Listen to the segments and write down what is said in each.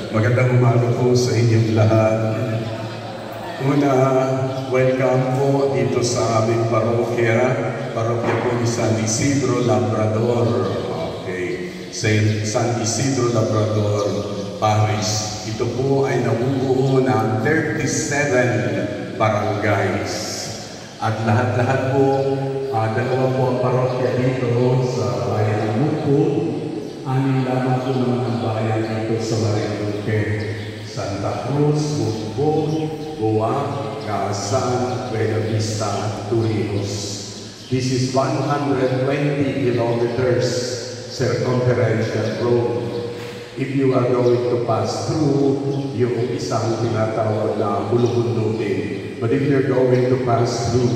Magandang umaga po sa inyong lahat. Una, welcome po dito sa aming parokya po ni San Isidro Labrador. Okay, San Isidro Labrador Parish. Ito po ay nabubuo ng 37 barangays. At lahat-lahat po, dalawa po ang parokya dito sa bayan ng Mupo. Anim lamang po naman ang bayan dito sa Marinduque, Santa Cruz, Bugbog, Buwak, Gasan, Buena Vista, Torrijos. This is 120 kilometers circumferential road. If you are going to pass through yung isang tinatawag na Bulubundutin, but if you're going to pass through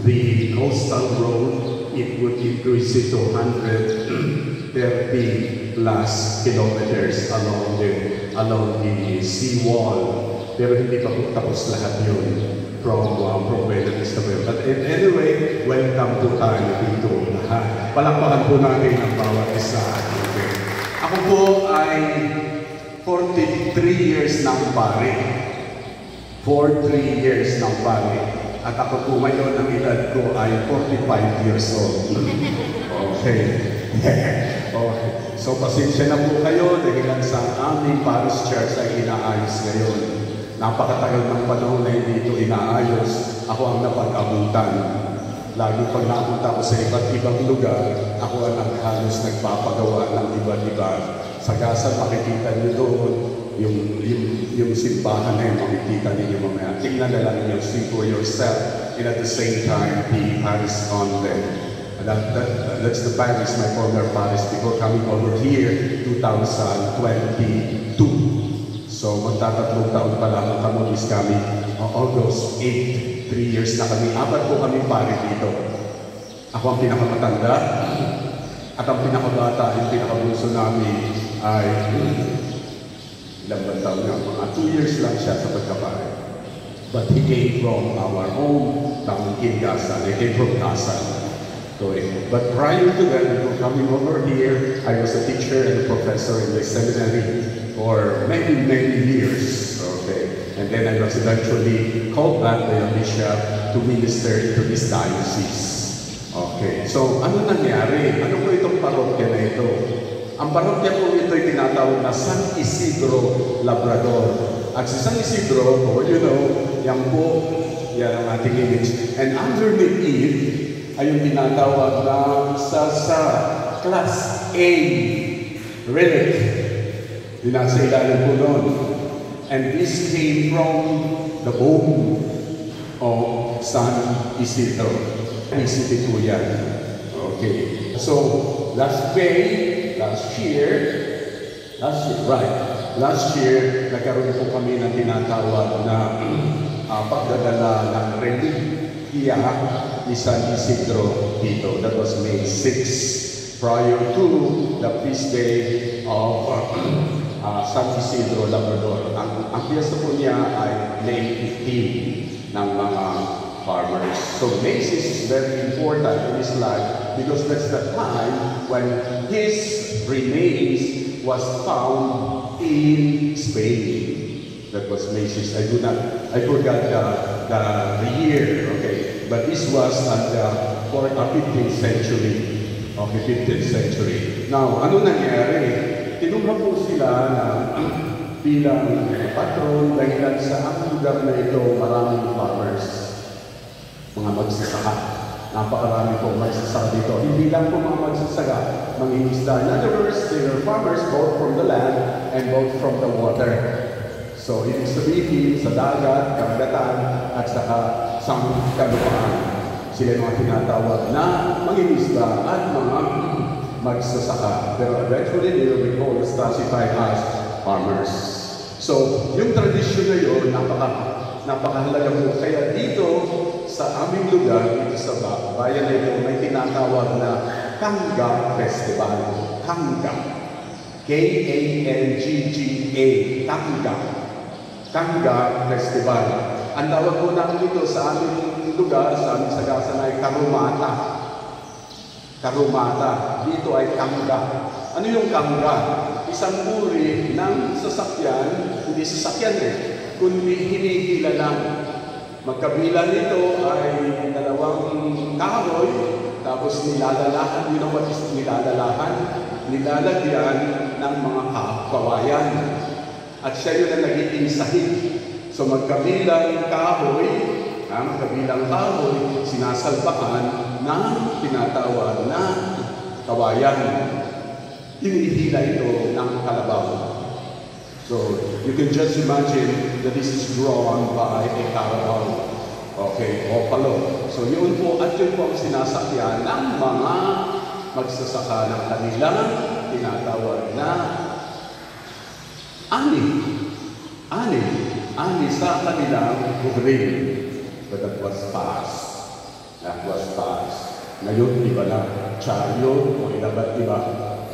the coastal road, it would increase it to 130 plus kilometers along the seawall. Pero hindi pa po tapos lahat yun from Buena Vista. But anyway, welcome po tayo dito lahat. Palakpakan po natin ang bawat isa. Okay. Ako po ay 43 years ng pare. 43 years ng pare. At ako po ngayon, ang edad ko ay 45 years old. Okay. Okay. So, pasensya na po kayo dahil sa aming parish church ay inaayos ngayon. Napakatagal ng panahon na dito inaayos. Ako ang napag-abutan. Lagi pag napunta ko sa iba't ibang lugar, ako ang halos nagpapagawa ng iba-iba. Sa Gasan, makikita niyo doon yung simbahan na yun, makikita ninyo mamaya. Tingnan na lang niyo, see for yourself and at the same time, the Paris Convent. And that's the Paris, my former Paris, before coming over here, 2022. So magtatatlong taon pa lang kami is coming August 8, 3 years na kami. 4 po kami pare dito. Ako ang pinakamatanda at ang pinakabata, yung pinakabunso namin ay ilang bang taon nga, mga 2 years lang siya sa pagkapare. But he came from our home down in Gaza. He came from Gaza. But prior to that, before coming over here, I was a teacher and a professor in the seminary for many, many years. Okay. And then I was eventually called back by a bishop to minister into this diocese. Okay. So, ano nangyari? Ano po itong parokya na ito? Ang parokya po ito ay tinatawag na San Isidro Labrador. At si San Isidro, you know, yan po, yan ang ating image. And underneath it, ay yung tinatawag na sa class A relic. Dinasa ilalim po noon. And this came from the bone of San Isidro. Isipin po yan. Okay. So, last year, nagkaroon po kami ng tinatawag na pagdadala ng reliquia ni San Isidro dito. That was May 6, prior to the feast day of San Isidro Labrador. Ang piyesta po niya ay May 15 ng mga farmers. So May 6 is very important in his life because that's the time when his remains was found in Spain. That was May 6. I forgot the year, okay? But this was at the 15th century. Okay, 15th century. Now, ano nangyari? Tinumha po sila na bilang patron dahil sa ang lugar na ito maraming farmers, mga magsasaka. Napakarami po magsasaka dito. Hindi lang po mga magsasaka, mga isda. In other words, they were farmers both from the land and both from the water. So, ibig sabihin sa dagat, karagatan, at saka kalupaan. Sila yung mga tinatawag na mangingisda at mga magsasaka. Pero eventually, they will be called classified as farmers. So, yung tradisyon na yun, napakahalaga po. Kaya dito, sa aming lugar, dito sa bayan na ito, may tinatawag na Kangga Festival. Kangga. K-A-N-G-G-A. Kangga. Kangga Festival. Ang tawag po namin dito sa aming lugar, sa aming sagasan ay Karumata. Karumata. Dito ay Kangga. Ano yung Kangga? Isang uri ng sasakyan, hindi sasakyan kundi hinihila lang. Magkabila nito ay dalawang kahoy, tapos nilalalahan, you know what is nilalalahan? Nilalagyan ng mga kawayan. At siya yun ang nagiging sahig. So magkabilang kahoy, sinasalpakan ng tinatawag na kawayan. Hinihila ito ng kalabaw. So you can just imagine that this is drawn by a carabao. Okay, o palo. So yun po, at yun po ang sinasakyan ng mga magsasaka ng kanilang tinatawag na ani sa kanilang bugrin. But that was past. That was past. Ngayon, iba na. Chariot o iba.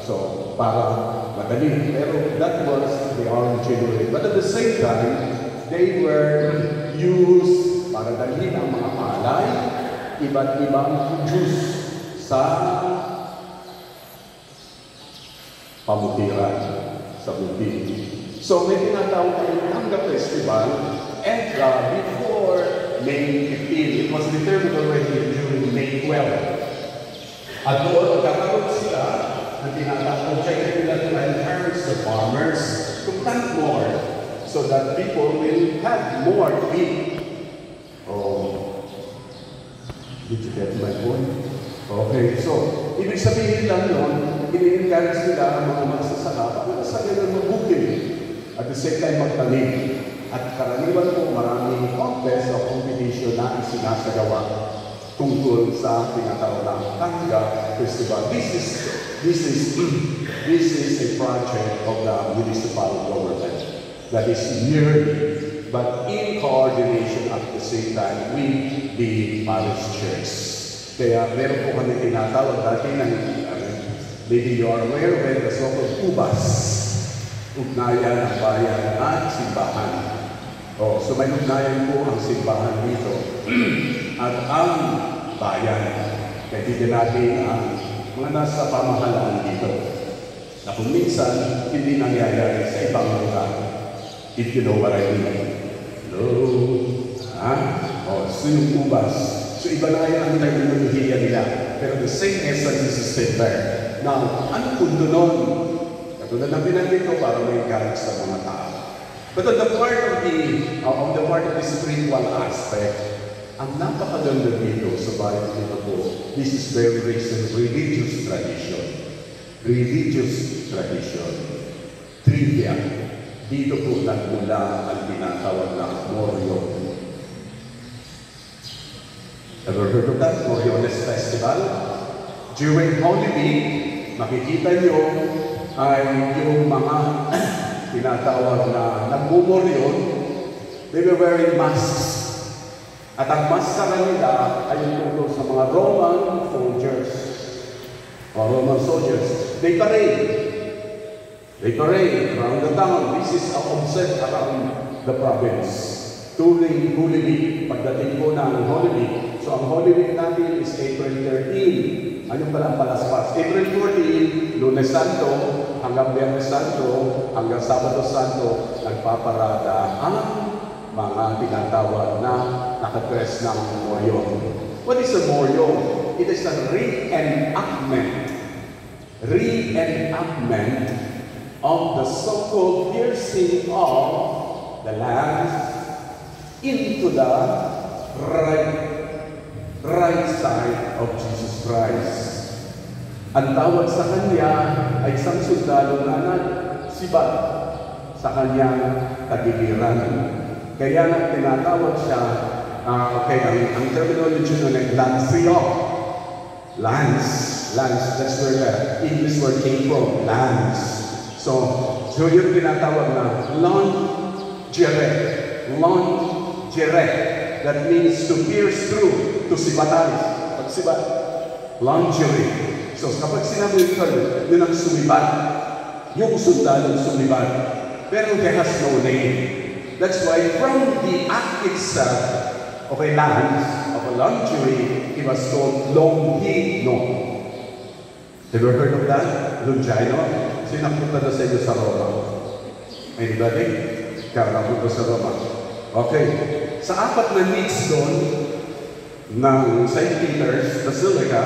So, para madali. Pero that was the origin. But at the same time, they were used para dalhin ang mga palay, iba't ibang juice sa pamutiran, sa buti. So, may tinatawag kayong Kangga Festival, and before May 15, it was determined already during May 12. At doon, magkakaroon sila na tinatawag nila to encourage the farmers to plant more so that people will have more to eat. Oh, did you get my point? Okay, so, ibig sabihin lang yun, ini-encourage nila mga magsasaka para sa ganun magbukid. At the same time, magtanim. At karaniwan po maraming contest o competition na isinasagawa tungkol sa tinatawag na Kanga Festival. This is a project of the municipal government that is yearly, but in coordination at the same time with the parish church. Kaya meron po kami tinatawag dati ng maybe you are aware of the so-called UBAS, Ugnayan ng Bayan at Simbahan. So may ugnayan po ang simbahan dito at ang bayan. Kaibigan natin ang mga nasa pamahalaan dito na kung minsan hindi nangyayari sa ibang lugar. If you know what I mean. Hello? So yung ubas. So iba na yung terminolohiya nila. Pero the same essence is still there. Now, ano punto nun? Katulad ng binanggit ko para may encourage sa mga tao. But on the part of the spiritual aspect, ang napakaganda dito sa bayan dito po, this is very recent religious tradition. Religious tradition. Trivia. Dito po nagmula ang tinatawag na Moryon. Ever heard of that? Moryones Festival? During Holy Week, makikita nyo ay yung mga tinatawag na nagmumoryon, they were wearing masks. At ang maskara nila ay yung tungkol sa mga Roman soldiers. They parade around the town. This is obsessed around the province. During Holy Week, pagdating po ng Holy Week. So ang Holy Week natin is April 13. Ano pala ang palaspas? April 14, Lunes Santo, hanggang Biyernes Santo, hanggang Sabado Santo, nagpaparada ang mga tinatawag na nakadress ng moryon. What is a moryon? It is a reenactment of the so-called piercing of the land into the right side of Jesus Christ. Ang tawag sa kanya ay isang sundalo na nagsibat sa kanyang tagiliran. Kaya nga tinatawag siya, ang terminology nun ay Lancio. Lance, that's where the English word came from, lance. So yung tinatawag na longere, that means to pierce through, to sibatan. Pagsibat, longere. So kapag sinabi ito, yun ang sumibat. Yung sundalong sumibat. Pero it has no name. That's why from the act itself of a lance, of a longere, it was called Longino. Have you heard of that? Longino? Sino punta na sa inyo sa Roma? Anybody? Ikaw napunta sa Roma. Okay. Sa apat na niche doon ng St. Peter's Basilica,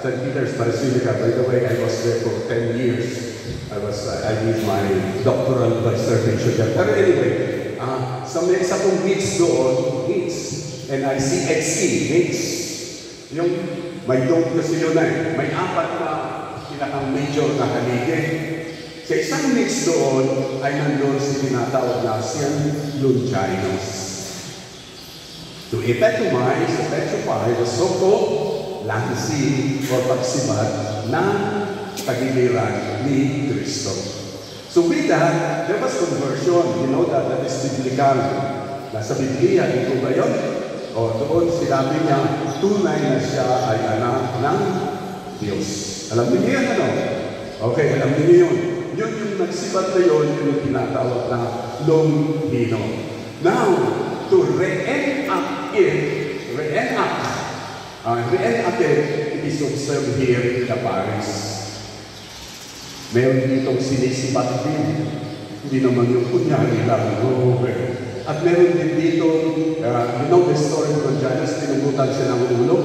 St. Peter's Basilica, by the way, I was there for 10 years. I did my doctoral dissertation there. Pero anyway, sa pong niche doon, N-I-C-X-E, niche. Yung may dome kasi yun may apat na pinakang major na haligid. Sa isang niche doon ay nandun si tinatawag na St. Longinus. To epitomize, epitomify the so-called lansing or pagsibat ng tagiliran ni Kristo. So with that, there was conversion. You know that is biblical. Nasa Biblia, ito ba yun? O doon sinabi niya, tunay na siya ay anak ng Diyos. Alam niyo yan, ano? Okay, alam niyo yun. Yun yung nagsibat na yun, yun yung tinatawag na Longino. Now, to reenact it, it is observed here in the Paris. Meron ditong sinisibat din. Hindi naman yung kunyari lang. At meron din dito, you know the story of Longinus, pinugutan siya ng ulo.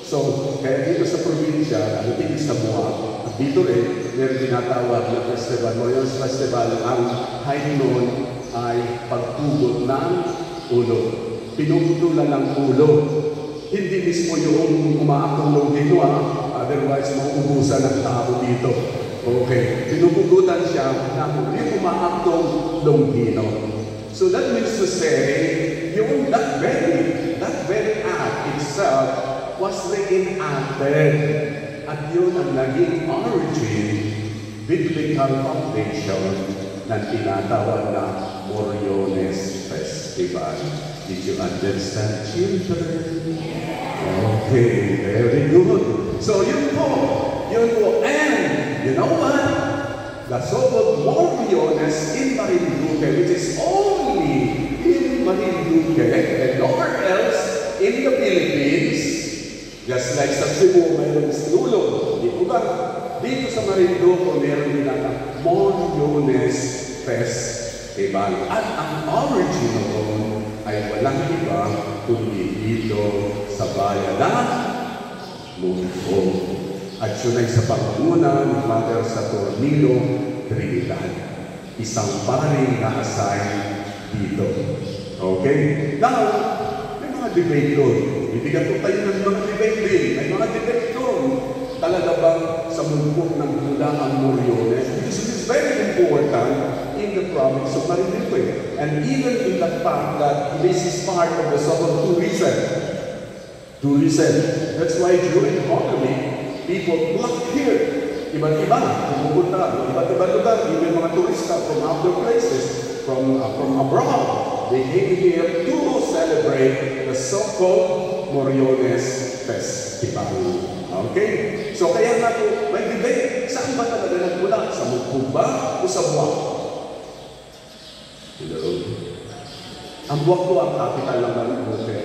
So, kaya dito sa probinsya, tingin sa buha, at dito rin, meron tinatawag na festival, Moryones Festival, ang high noon ay pagtugot ng ulo. Pinuputulan ng ulo. Hindi mismo yung umaakong Longino, otherwise mauubusan ng tao dito. Okay. Pinupugutan siya ng yung umaakong Longino. So that means to say, yung that very act itself was reenacted. At yun ang naging origin, biblical foundation ng tinatawag na Moriones Festival. Did you understand, children? Okay, very good. So yun po. And you know what? The so-called Moriones in Marinduque, which is only in Marinduque and nowhere else in the Philippines, just like sa Cebu, mayroong sinulog. Dito sa Marinduque, mayroon nila na Moriones Festival. At ang origin noon ay walang iba kundi dito sa bayan na Mundo. At yun ay sa pangunguna ni Father Saturnino Trinidad. Isang paring na-assign dito. Okay? Now, may mga debate doon. Bibigyan ko tayo ng mga debate din. May mga debate doon. Talaga bang sa mundo ng Buda ang Moriones? Because it is very important in the province of Marinduque. And even in the fact that this is part of the so-called tourism. That's why during Holy Week, people flock here. Iba't-iba, pumupunta, iba't-ibang lugar, even mga turista from other places, from abroad. They came here to celebrate the so-called Moriones Festival. Okay? So kaya nga po, may debate, saan ba talaga nagmula? Sa Mugpug ba o sa Buwak? Hello? Ang Buwak po ang capital ng Marinduque.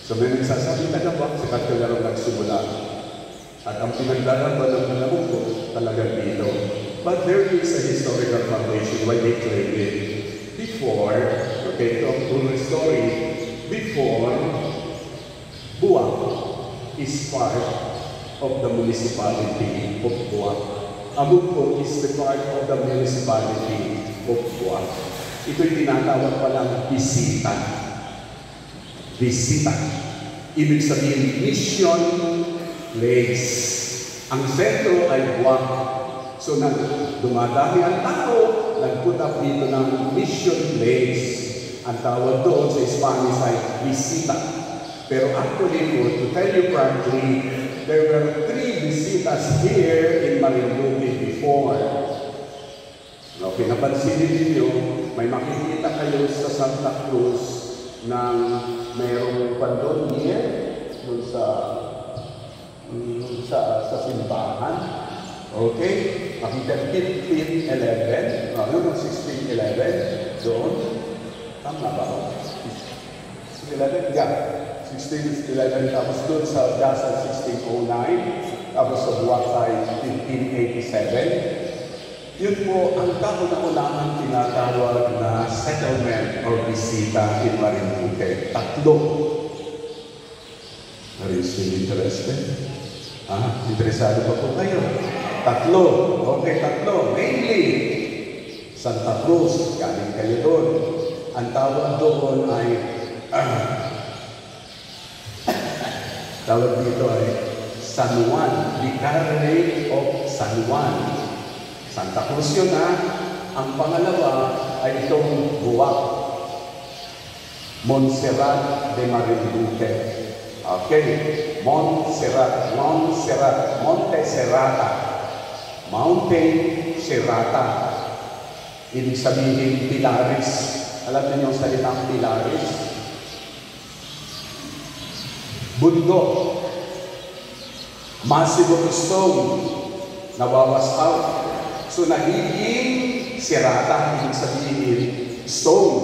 So may nagsasabi na Buwak, sa Katularo nagsimula. At ang pinagdaraan ba ng mga Mugpug talagang dito. But there is a historical foundation why they claim it. Before, okay, ito ang full story, before, Buwak is part of the municipality of Buwak. Mugpug is the part of the municipality of Buwak. Ito'y tinatawag palang bisita. Bisita. Ibig sabihin, mission place. Ang sentro ay Buwak. So, dumadami ang tao, nag-put up dito ng mission place. Ang tawag doon sa Spanish ay bisita. Pero actually, to tell you frankly, there were 3 visitas here in Marinduque before. Okay, napansin ninyo, may makikita kayo sa Santa Cruz ng mayroong pandon here, dun sa simbahan. Okay? Makita 1511, 1611, doon. Tama ba? 1611, yeah. 1611, tapos doon sa Dasal 1609, tapos sa Buwak ay 1587. Yun po ang kauna-unahang tinatawag na settlement or bisita in Marinduque. 3. Are you still interested? Interesado pa po kayo? 3. Okay, 3. Mainly, Santa Cruz, galing kayo doon. Ang tawag doon ay tawag dito ay San Juan, Vicarate of San Juan. Santa Cruz yun Ang pangalawa ay itong Buwak, Montserrat de Marinduque. Okay, Montserrat, Monte Serrata. Mountain Serrata. Ibig sabihin, Pilares. Alam niyo yung salitang Pilares? Bundok. Massive stone. Nawawas out. So, nagiging Serrata. Ibig sabihin, stone.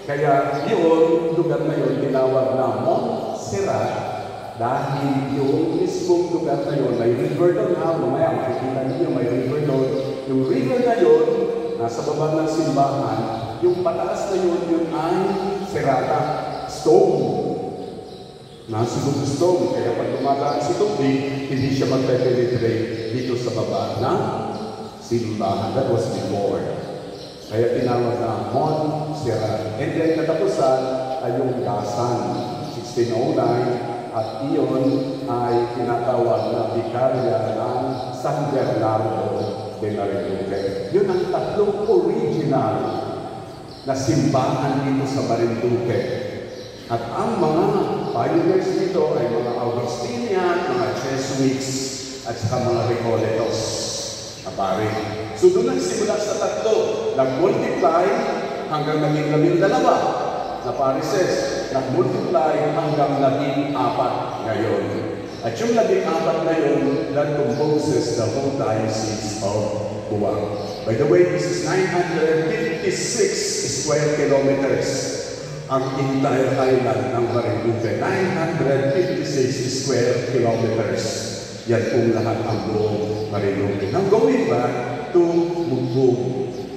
Kaya yun, lugar na yun, tinawag na Montserrat. Dahil yung mismong lugar na yun, may river doon mamaya makikita niyo may river doon. Yung river na yun, nasa baba ng simbahan, yung pataas na yun ay Serrata, stone. Nasa stone, kaya pag dumadaan si tubig, hindi siya magpe-penetrate dito sa baba ng simbahan. That was before. Kaya tinawag na Montserrat. And then katapusan ay yung Gasan, 1609, at iyon ay tinatawag na Vicaria ng San Bernardo de Marinduque. Yun ang 3 original na simbahan dito sa Marinduque. At ang mga pioneers dito ay mga Augustinian, mga Jesuits, at saka mga Recoletos na pare. So doon nagsimula sa tatlo, nag-multiply hanggang naging 12 na parishes, nag-multiply hanggang naging 4 ngayon. At yung 14 na yun, that composes the whole diocese of Buwak. By the way, this is 956 square kilometers ang entire island ng Marinduque. 956 square kilometers. Yan pong lahat ang buong Marinduque. Now going back to Mugbog.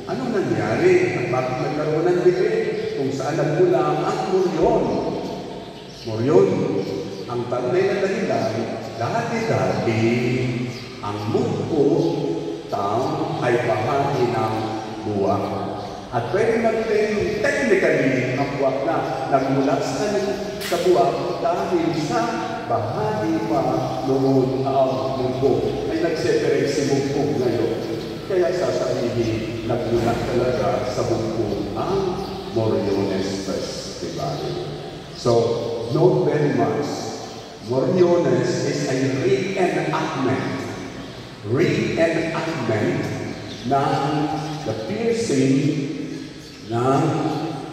Ano nangyari? At bakit nagkaroon ng debate kung saan nagmula ang Moryon? Moryon, ang tanay na dahilan, dati-dati ang Mugbog town ay bahagi ng Buwak. At pwede natin technically ang Buwak na nagmula sa Buwak dahil sa bahagi pa noon ang Mugbog. Ay nag-separate si Mugbog ngayon. Kaya sasabihin, nagmula talaga sa Mugbog ang Moriones Festival. So, note very much, Moriones is a reenactment ng the piercing ng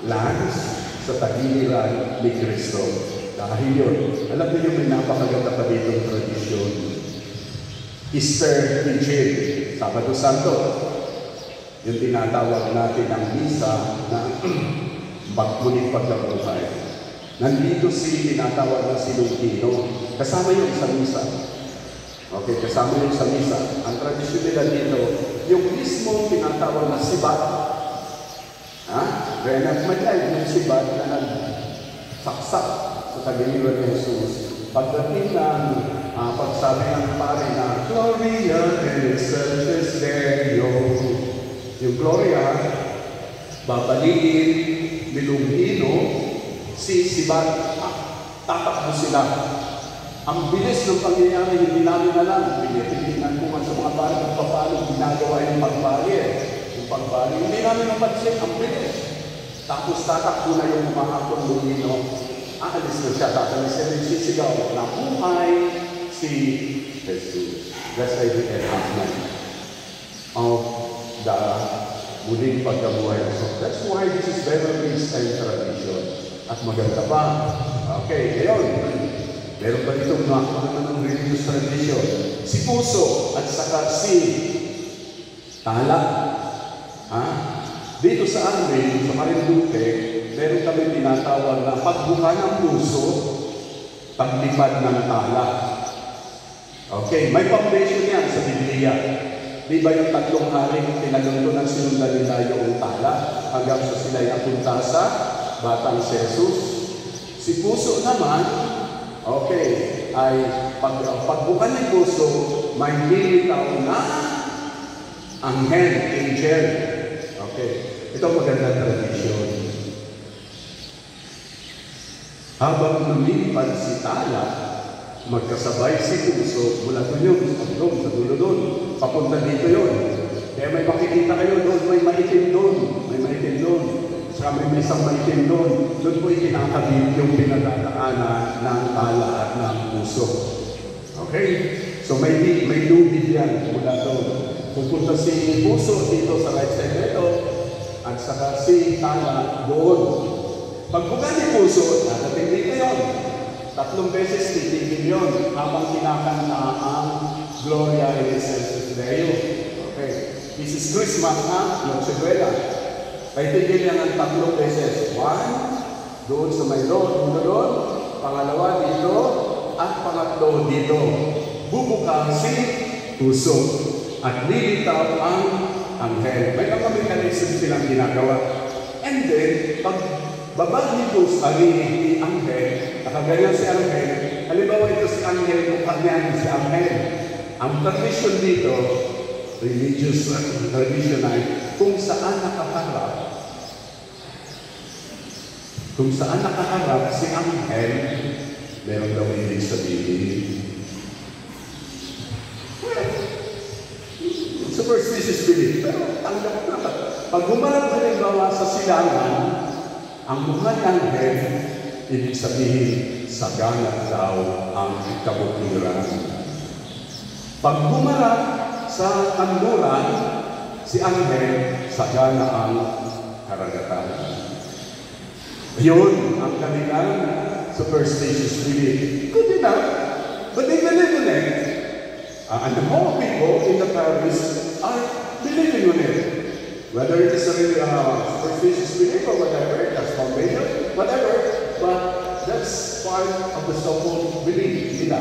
lance sa tagiliran ni Kristo. Dahil yun, alam niyo may napakaganda pa dito ng tradisyon. Easter Vigil, Sabado Santo, yung tinatawag natin ang misa na magmuling pagkabuhay. Nandito tinatawag na si Lugino, kasama yun sa misa. Okay, kasama yun sa misa. Ang tradisyon nila dito, yung mismo tinatawag na sibat. Reenactment yan, yung sibat na nagsaksak sa tagiliran ni Jesus. Pagdating ng pagsabi ng pare na Gloria in excelsis Deo. Yung Gloria, babaliin ni Lugino, si sibat, tatakbo sila. Ang bilis ng pangyayari, hindi namin alam. Pinitingnan ko man sa mga pare kung paano ginagawa yung pagbali. Yung pagbali, hindi namin napansin. Ang bilis. Tapos tatakbo na yung umahapon Lugino. Aalis na siya. Tatalis siya rin sisigaw. Nabuhay si Jesus. That's the enhancement of the muling pagkabuhay. So that's why this is very Christian tradition. At maganda pa. Okay, ngayon. Meron pa ditong ng religious tradition. Si Puso at saka si Tala. Dito sa amin, sa Marinduque, meron kami tinatawag na pagbuka ng puso, paglipad ng tala. Okay, may foundation yan sa Biblia. Di ba yung 3 hari tinagano ng sinundan nila yung tala hanggang sa sila'y napunta sa batang si Jesus? Si Puso naman, okay, ay pagbuka ng puso, may nilitaw na angel. Okay, ito magandang tradisyon. Habang lumipad si Tala, magkasabay si Puso, mula doon yun, sa dulo doon, papunta dito yun. Kaya may makikita kayo doon, may maitim doon, saka may isang maitim doon. Doon po ikinakabit yung pinagdadaanan ng Tala at ng Puso. Okay? So may lubid yan mula doon. Pupunta si Puso dito sa right side nito, at saka si Tala doon. Pagbuka ni Puso, natating dito yun. 3 beses titigil yun habang kinakanta ang Gloria in excelsis Deo. Okay. This is Christmas, Noche Buena. Titigil yan ang 3 beses. 1, doon sa may road, doon. Pangalawa dito, at pangatlo dito. Bubuka si Puso at lilitaw ang anghel. May mga mechanism silang ginagawa. And then, pag baba ni Puso, ni anghel, nakaganyan si anghel, halimbawa ito si anghel, mukhang si anghel. Ang tradition dito, religious tradition ay kung saan nakaharap si anghel, meron daw ibig sabihin. Superstitious belief. Pero tanggap na. Pag humarap halimbawa sa silangan, ang mga anghel, ibig sabihin, sagana daw ang kabutiran. Pag humarap sa kanluran, si anghel, sagana ang karagatan. Yun ang kanilang superstitious belief. Good enough, but they believe in it. And the more people in the parish are believing in it. Whether it is a really superstitious belief or whatever, that's foundation, whatever, but that's part of the so-called belief nila.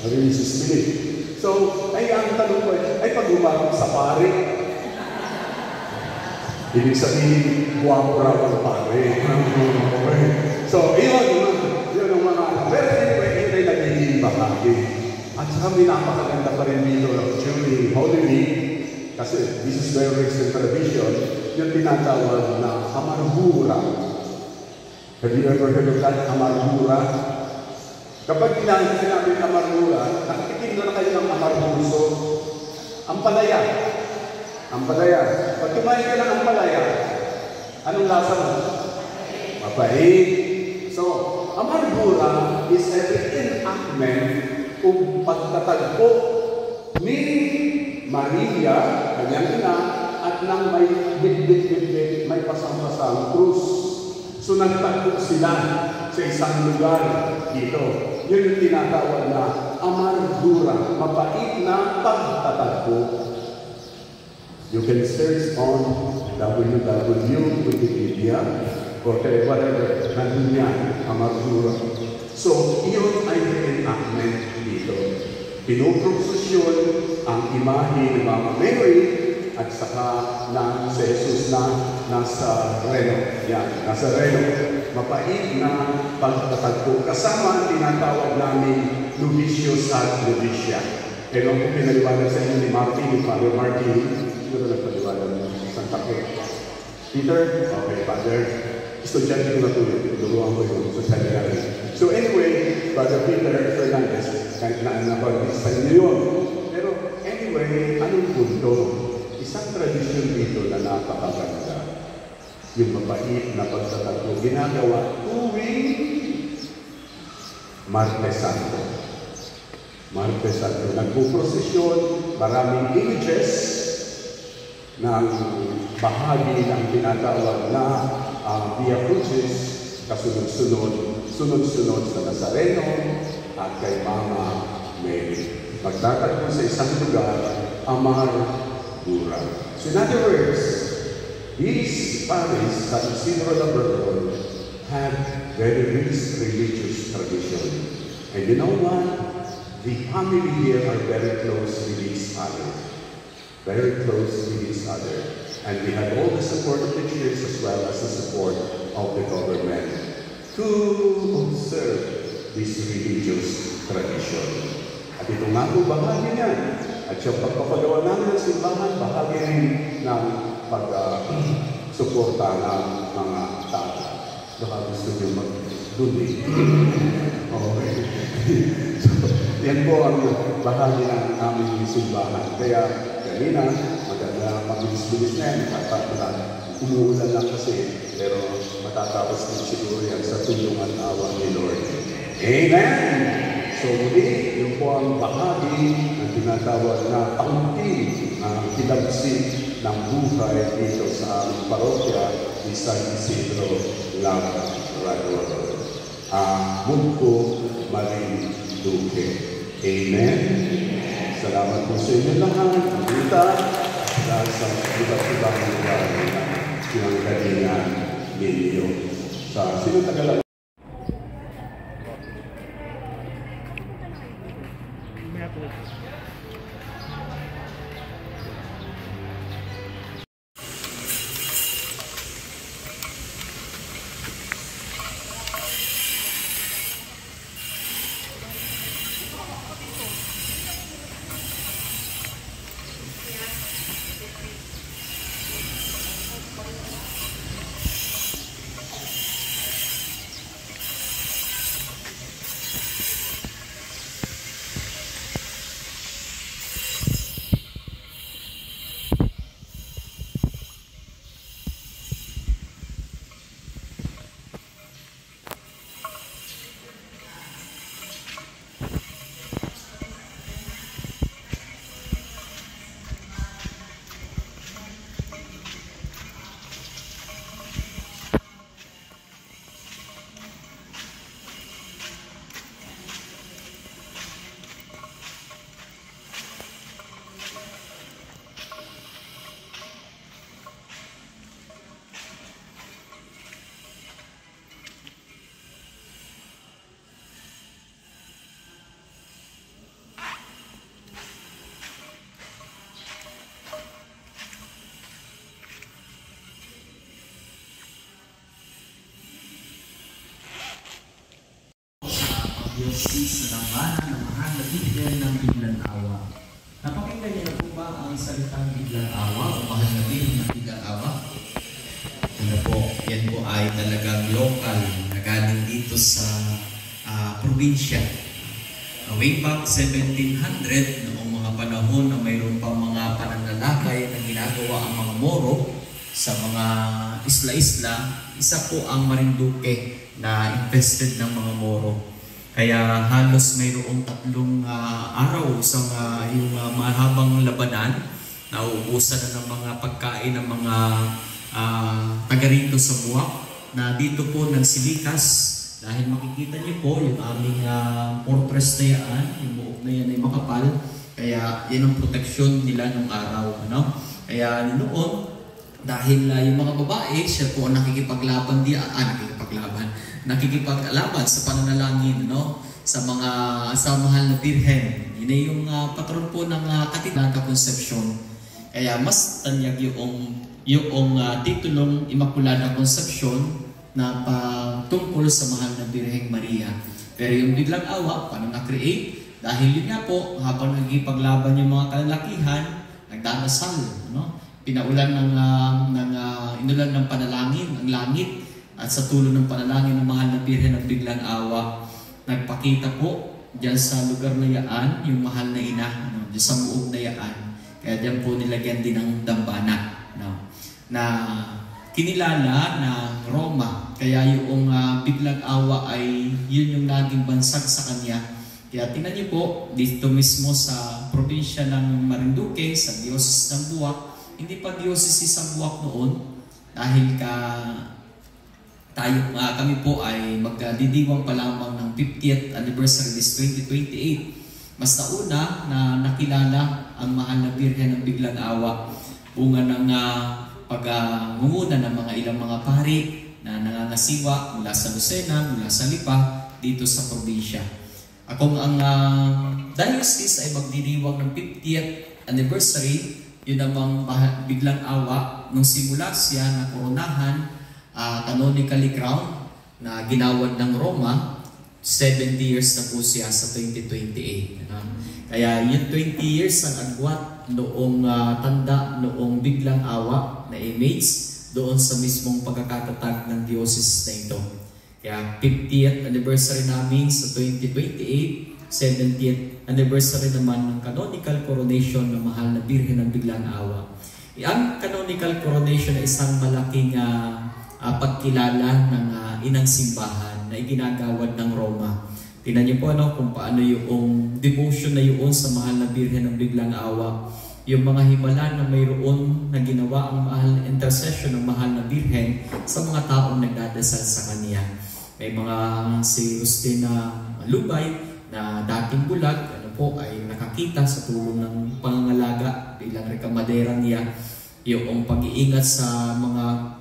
A religious belief. So, ay ang tanong ko ay pag umarap sa pare, ibig sabihin, guwapo raw ang pare. So, yun ang mga, pero anyway, yun ay nagiging bahagi. At saka may napakaganda pa rin dito during Holy Week, kasi this is very recent tradition, yung tinatawag na amargura. Have you ever heard of that, amargura? Kapag sinabi ng amargura, nakatikim na kayo ng amarguso. Ampalaya. Ampalaya. Pag kumain ka ng ampalaya, anong lasa mo? Mapait. So, amargura is every enactment kung pagtatagpo ni Maria, kanyang ina, at nang may bit-bit-bit-bit, may pasang-pasang krus. So, nagtagpo sila sa isang lugar dito. Yun yung tinatawag na amargura, mapait na pagtatagpo. You can search on www.wikipedia or whatever, nandun yan, amargura. So, iyon ay reenactment dito. Pinoprosesyon ang imahe ni Mama Mary at saka na si Jesus na nasa reno. Yan, nasa reno. Mapait na pagtatagpo. Kasama ang tinatawag namin Novicius at Novicia. Kaya kung pinaliwanag sa inyo ni Martin, ni Father Martin, siguro nagpaliwanag ng Santa Cruz. Peter? Okay, Father. Estudyante ko na tuloy. Luruan ko yung sa seminary. So anyway, Father Peter Fernandez, kahit na-nabanggit sa inyo yun. Pero anyway, anong punto? Isang tradisyon dito na napakaganda. Yung mabait na pagtatagpo, ginagawa tuwing Martes Santo. Martes Santo. Nagpuprosesyon, maraming images ng bahagi ng tinatawag na Via Crucis, sunod-sunod sa Nazareno at kay Mama Mary. Magtatagpo sa isang lugar, amargura. So in other words, these parish, San Isidro Labrador, had very rich religious tradition. And you know what? The family here are very close with each other. Very close with each other. And we have all the support of the church as well as the support of the government to observe this religious tradition. At ito nga po bahagi niyan. At yung pagpapagawa namin ng simbahan, bahagi rin ng pag-suporta ng mga tao. Baka gusto nyo mag-duli. Okay. So, yan po ang bahagi ng aming simbahan. Kaya, kanina, maganda mabilis-bilis na yan. Umuulan lang kasi, pero matatapos din siguro yan sa tulungan awa ni Lord. Amen! So muli, yun po ang bahagi ng tinatawag na pangkin ng kilabsik ng buhay dito sa aming parokya ni San Isidro Labrador. Munko Marinduque. Amen? Salamat po sa inyo lahat. Pagkita dahil sa iba't-ibang lugar na pinanggalingan ninyo. Sa sinutagalan. Diyos sa dambana ng mahal na Birhen ng Biglang Awa. Napakinggan niyo na po ba ang salitang Biglang Awa o mahal na Birhen ng Biglang Awa? Ano po, yan po ay talagang local na galing dito sa probinsya. Way back 1700, noong mga panahon na mayroon pa mga pananalakay na ginagawa ang mga Moro sa mga isla-isla, isa po ang Marinduque na infested ng mga Moro. Kaya halos mayroong 3 araw sa yung mahabang labanan, nauubusan na ng mga pagkain ng mga taga rito sa Buwak, na dito po nagsilikas. Dahil makikita niyo po yung aming fortress na yan, yung buok na yan ay makapal. Kaya yan ang proteksyon nila nung araw. Ano? Kaya noon, dahil yung mga babae, siya po ang nakikipaglaban nakikipaglaban sa pananalangin, no? Sa mahal na Birhen. Yun ay yung patron po ng Katinata Concepcion. Kaya mas tanyag yung titulong Immaculada Concepcion na tungkol sa mahal na Birheng Maria. Pero yung Biglang Awa, paano na-create? Dahil yun nga po, habang nagipaglaban yung mga kalalakihan, nagdarasal, ano? Pinaulan inulan ng panalangin ang langit, at sa tulong ng panalangin ng mahal na Birhen ng Biglang Awa, nagpakita po diyan sa lugar na yaan yung mahal na ina, ano? Diyan sa muog na yaan. Kaya diyan po nilagyan din ng dambana, no? Na kinilala ng Roma. Kaya yung Biglang Awa ay yun yung naging bansag sa kanya. Kaya tingnan niyo po, dito mismo sa probinsya ng Marinduque, sa Diocese ng Buwak, hindi pa Diocese ang Buwak noon, dahil kami po ay magdidiwang pa lamang ng 50th anniversary this 2028. Mas nauna na nakilala ang mahal na Birhen ng Biglang Awa, bunga ng pagmumuna ng mga ilang mga pari na nangangasiwa mula sa Lucena, mula sa Lipa, dito sa probinsya. Kung ang diocese ay magdiriwang ng 50th anniversary, yun namang Biglang Awa, nung simula siya na koronahan, canonically crowned, na ginawad ng Roma, 70 years na po siya sa 2028. Kaya yung 20 years ang agwat noong tanda, noong Biglang Awa na image doon sa mismong pagkakatatag ng diocese na ito. Kaya 50th anniversary namin sa 2028, 70th anniversary naman ng canonical coronation ng mahal na Birhen ng Biglang Awa. Ang canonical coronation ay isang malaking pagkilala ng inang simbahan na iginagawad ng Roma. Tingnan niyo po kung paano yung devotion na yun sa mahal na Birhen ng Biglang Awa. Yung mga himala na mayroon na ginawa ang mahal na intercession ng mahal na Birhen sa mga taong nagdadasal sa kanya. May mga si Justina Lubay na dating bulag, ay nakakita sa tulong ng pangangalaga bilang rekamadera niya yung pag-iingat sa mga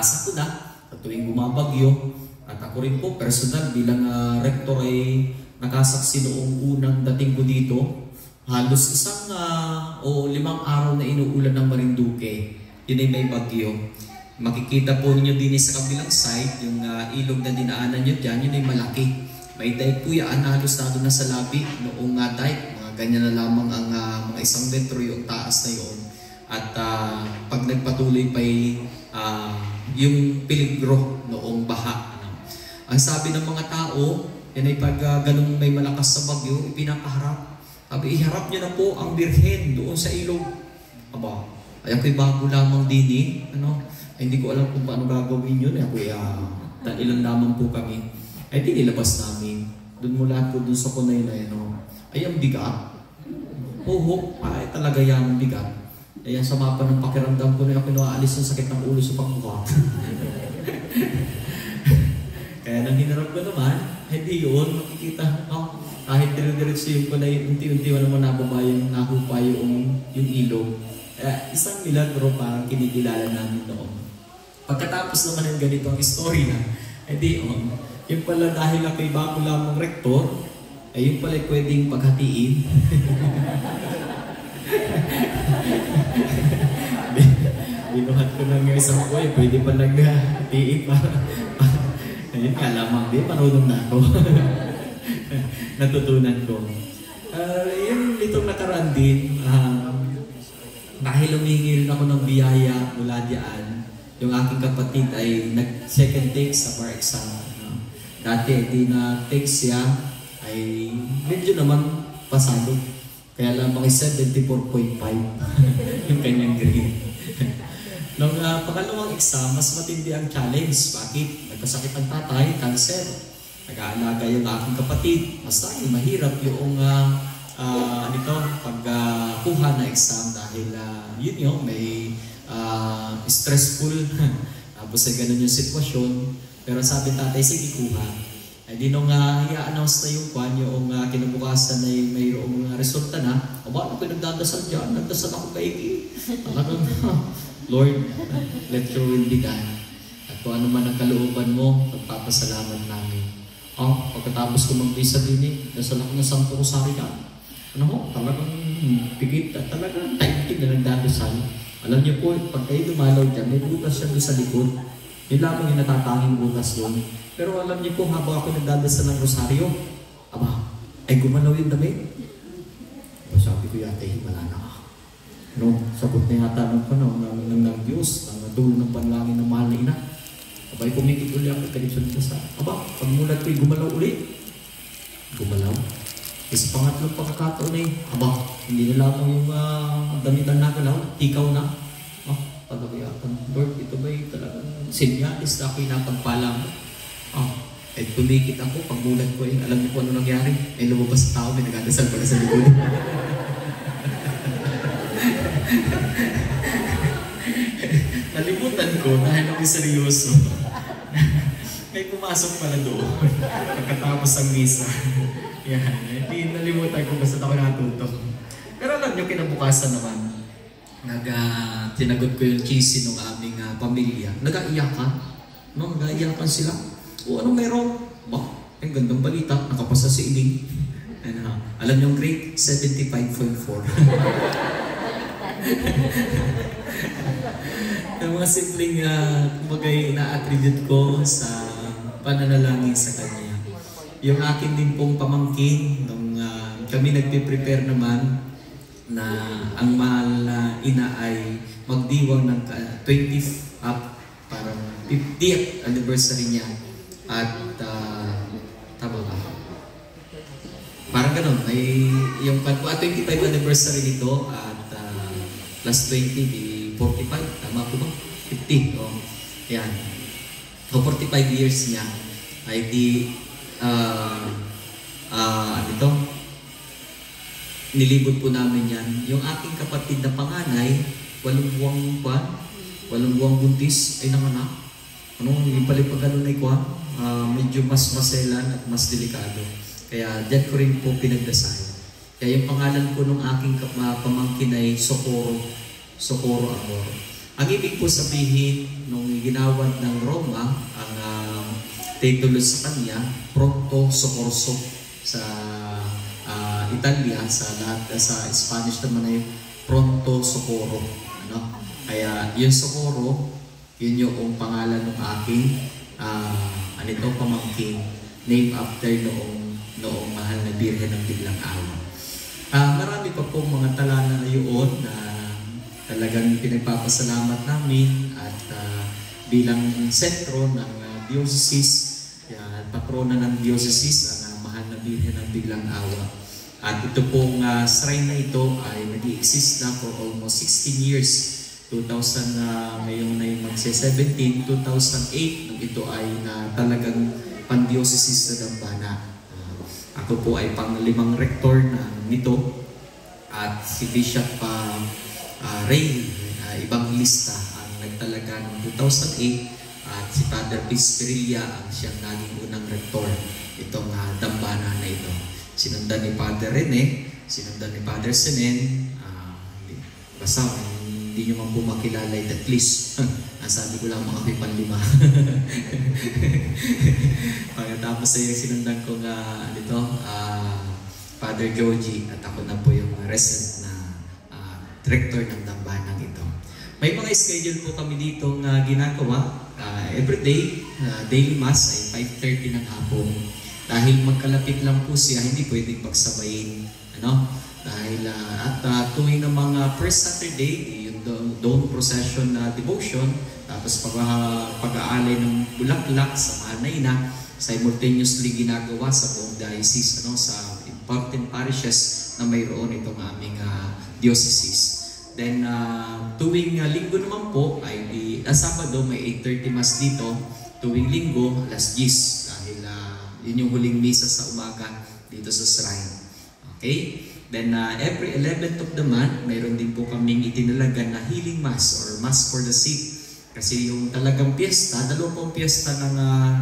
sakuna sa tuwing bumabagyo. At ako rin po personal bilang rektor ay nakasaksi noong unang dating ko dito. Halos 1 o 5 araw na inuulan ng Marinduque. Yun ay may bagyo. Makikita po ninyo din sa kabilang side, yung ilog na dinaanan nyo dyan, yun ay malaki. May dike po yan, halos na sa labi noong dike. Mga ganyan na lamang ang mga 1 metro yung taas na yun. At pag nagpatuloy pa yung peligro noong baha. Ang sabi ng mga tao, yan ay pag ganung may malakas sa bagyo, ipinakaharap. Sabi, iharap niyo na po ang Birhen doon sa ilog. Aba, ay ako'y bago lamang din ay hindi ko alam kung paano gagawin yun. Ako'y ilan lamang po kami. Ay di nilabas namin. Doon mula po doon sa kunay na ay ang bigat. Ay talaga yan bigat. Ayan, sama pa ng pakiramdam ko na ako nakaalis ng sakit ng ulo sa pagmukha. Kaya nang hinarap ko naman, hindi yun, makikita kahit dire-diretso yung kulay, unti-unti mo naman nababa yung nahupa yung ilog. Kaya isang milagro parang kinikilala namin noon. Pagkatapos naman ng ganitong istorya, hindi yung pala dahil ako'y bago lamang rektor, ay yung pala pwedeng paghatiin. Binuhat ko ng isang boy, pwede pa nag-hatiin para ayun nga lamang din, marunong na ako. natutunan ko. Yung itong nakaraan din, dahil humingi rin ako ng biyaya mula diyan, yung aking kapatid ay nag-second take sa bar exam. Dati, di na-take siya, ay medyo naman pasado. Kaya lang mga 74.5 yung kanyang grade. Nung pangalawang exam, mas matindi ang challenge. Bakit? Nagkasakit ang tatay, cancer. Nag-aalaga yung aking kapatid. Mas mahirap yung pagkuha na exam dahil yun yung may stressful. Tapos ay ganun yung sitwasyon. Pero sabi tatay, sige kuha. Ay di nung i-announce na yung kwan, yung kinabukasan na mayroong resulta na, aba, ako nagdadasal dyan, nagdasal ako kaigi. Talagang, Lord, let your will be done. At kung ano man ang kalooban mo, pagpapasalamat namin. Pagkatapos ko mag-visa din dasal ako ng Santo Rosario yan. Ano ho, talagang pigit at talagang taimtim na nagdadasal. Alam niyo po, pag kayo dumalaw dyan, may butas siya doon sa likod. Yun lamang yung natatanging butas doon. Pero alam niyo po, habang ako nagdadasal ng Rosario, ay gumalaw yung damit. Sabi ko yata, wala na ako. Sagot na yata ng panahon ng Diyos, ng dulo ng panlangin ng mahal na ina. Abay, pumikit ulit ako, kalit sa pagmulat ko'y gumalaw ulit. Gumalaw. Kasi pangatlong pagkakataon hindi na lamang yung damitan na galaw, ikaw na. Pagkakayatan, Lord, ito ba'y talagang sinyalis na ako'y napagpala mo? At pumikit ako, pagmulat ko alam niyo po ano nangyari? May lumabas sa tao, may nagdadasal pala sa likod. Nalimutan ko dahil ako seryoso. May pumasok pala doon pagkatapos ang misa. Yan, hindi nalimutan ko basta ako natutok. Pero alam nyo, kinabukasan naman, tinagot ko yung cheesy ng aming pamilya. Nag-aiyakan. Nag-aiyakan sila. Anong meron? Ang gandang balita, nakapasa si Iding. Alam nyo yung grade? 75.4. Yung mga simpleng na-attribute ko sa pananalangin sa Kanya. Yung akin din pong pamangkin, nung kami nagpe-prepare naman na ang mahal na ina ay magdiwang ng 20th parang 50th anniversary niya. At tama ba? Parang ganun, ay yung 25 anniversary nito at plus 20, di 45, tama po ba? 50, yan. So 45 years niya ay di nilibot po namin yan. Yung aking kapatid na panganay, 8 buwang buntis ay nanganak. Hindi pala pag ganun ay medyo mas maselan at mas delikado. Kaya dyan ko rin po pinagdasal. Kaya yung pangalan ko nung aking pamangkin ay Socorro Amor. Ang ibig po sabihin, nung ginawad ng Roma, ang titulo sa kanya, Pronto Soccorso. Sa Italia, sa Spanish naman ay Pronto Socorro. Kaya yung Socorro, yun yung pangalan ng aking pamangkin, named after noong mahal na Birhen ng Biglang Awa. Marami pa pong mga talana na yun na talagang pinagpapasalamat namin at bilang sentro ng diocese, patrona ng diocese, ang mahal na Birhen ng Biglang Awa. At ito pong shrine na ito ay nag-i-exist na for almost 16 years. 2000 ngayon na yung magse-17, 2008 nung ito ay talagang pan-diocese na dambana. Ako po ay pang-5 rektor nito at si Bishop Ray, ibang lista ang nagtalaga noong 2008 at si Father Pisperilla ang siyang naging unang rektor itong dambana na ito. Sinundan ni Father Rene, sinundan ni Father Senen, basta hindi nyo man po makilala at least nasabi ko lang mga pipan-5. Pagkatapos ay sinundan ko Father Joji at ako na po yung recent na director ng dambanang ito. May mga schedule po kami dito ginagawa. Everyday, daily mass ay 5:30 ng hapon. dahil magkalapit lang po siya, hindi pwedeng pagsabayin. Ano? Dahil tuwing ng mga first Saturday, yung dawn procession na devotion, tapos pag-aalay ng bulaklak sa mahal na ina, simultaneously ginagawa sa buong diocese, sa important parishes na mayroon itong aming diocese. Then tuwing linggo naman po ay Sabado may 8:30 Mass dito, tuwing linggo alas 10 dahil yun yung huling misa sa umaga dito sa shrine. Okay? Then every 11th of the month, mayroon din po kaming itinalagan na healing mass or mass for the sick. Kasi yung talagang piyesta, dalawang piyesta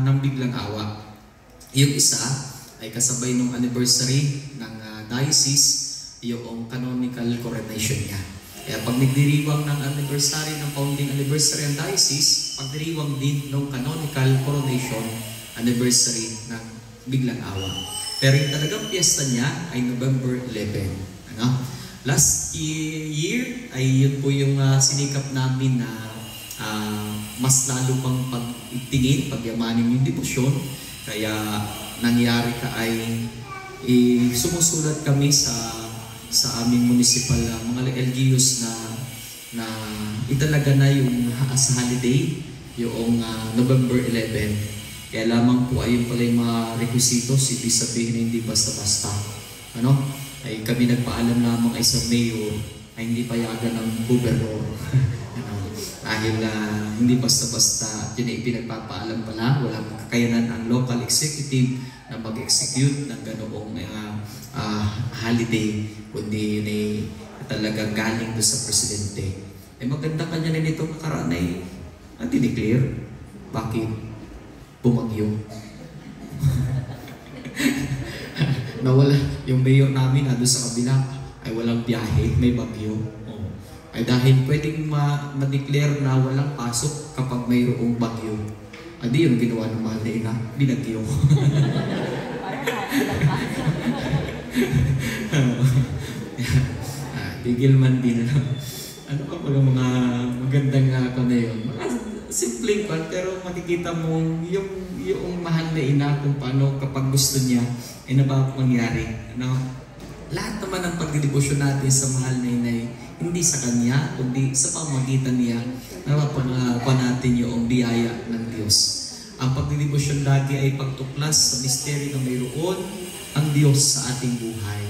ng biglang awa. Yung isa ay kasabay nung anniversary ng diocese, yung canonical coronation niya. Kaya pag nagdiriwang ng anniversary, ng founding anniversary ng diocese, pagdiriwang din ng canonical coronation anniversary ng biglang awa. Pero yung talagang piyesta niya ay November 11. Last year ay yun po yung sinikap namin na mas lalo pang pagtingin, pagyamanin yung debosyon. Kaya nangyari ka ay sumusulat kami sa aming municipal mga LGUs na italaga na yung as holiday yung November 11. Kaya lamang po ayun pala yung mga requisitos, ibig sabihin hindi basta-basta. Ay kami nagpaalam lamang ay sa mayor ay hindi payagan ng gobernador. Dahil hindi basta-basta, yun ay pinagpapaalam pala, walang kakayanan ang local executive na mag-execute ng ganoong holiday, kundi yun ay talagang galing doon sa presidente. Maganda kanya na nitong nakaraan ay anti-declare. Bakit? Bumagyo. Nawala yung mayor namin doon sa kabila ay walang biyahe, may bagyo. Ay dahil pwedeng ma-declare na walang pasok kapag mayroong bagyo. Adi yung ginawa ng mahal na ina, binagyo. Tigil man din. Ano ka pala mga magandang ako na yun? Simpleng pa, pero makikita mo yung mahal na ina kung paano kapag gusto niya ay mangyari. Lahat naman ng pagdedebosyon natin sa mahal na ina hindi sa kanya, kundi sa pamagitan niya napapangakuha natin yung biyaya ng Diyos. Ang pagdedebosyon lagi ay pagtuklas sa misteryo na mayroon ang Diyos sa ating buhay.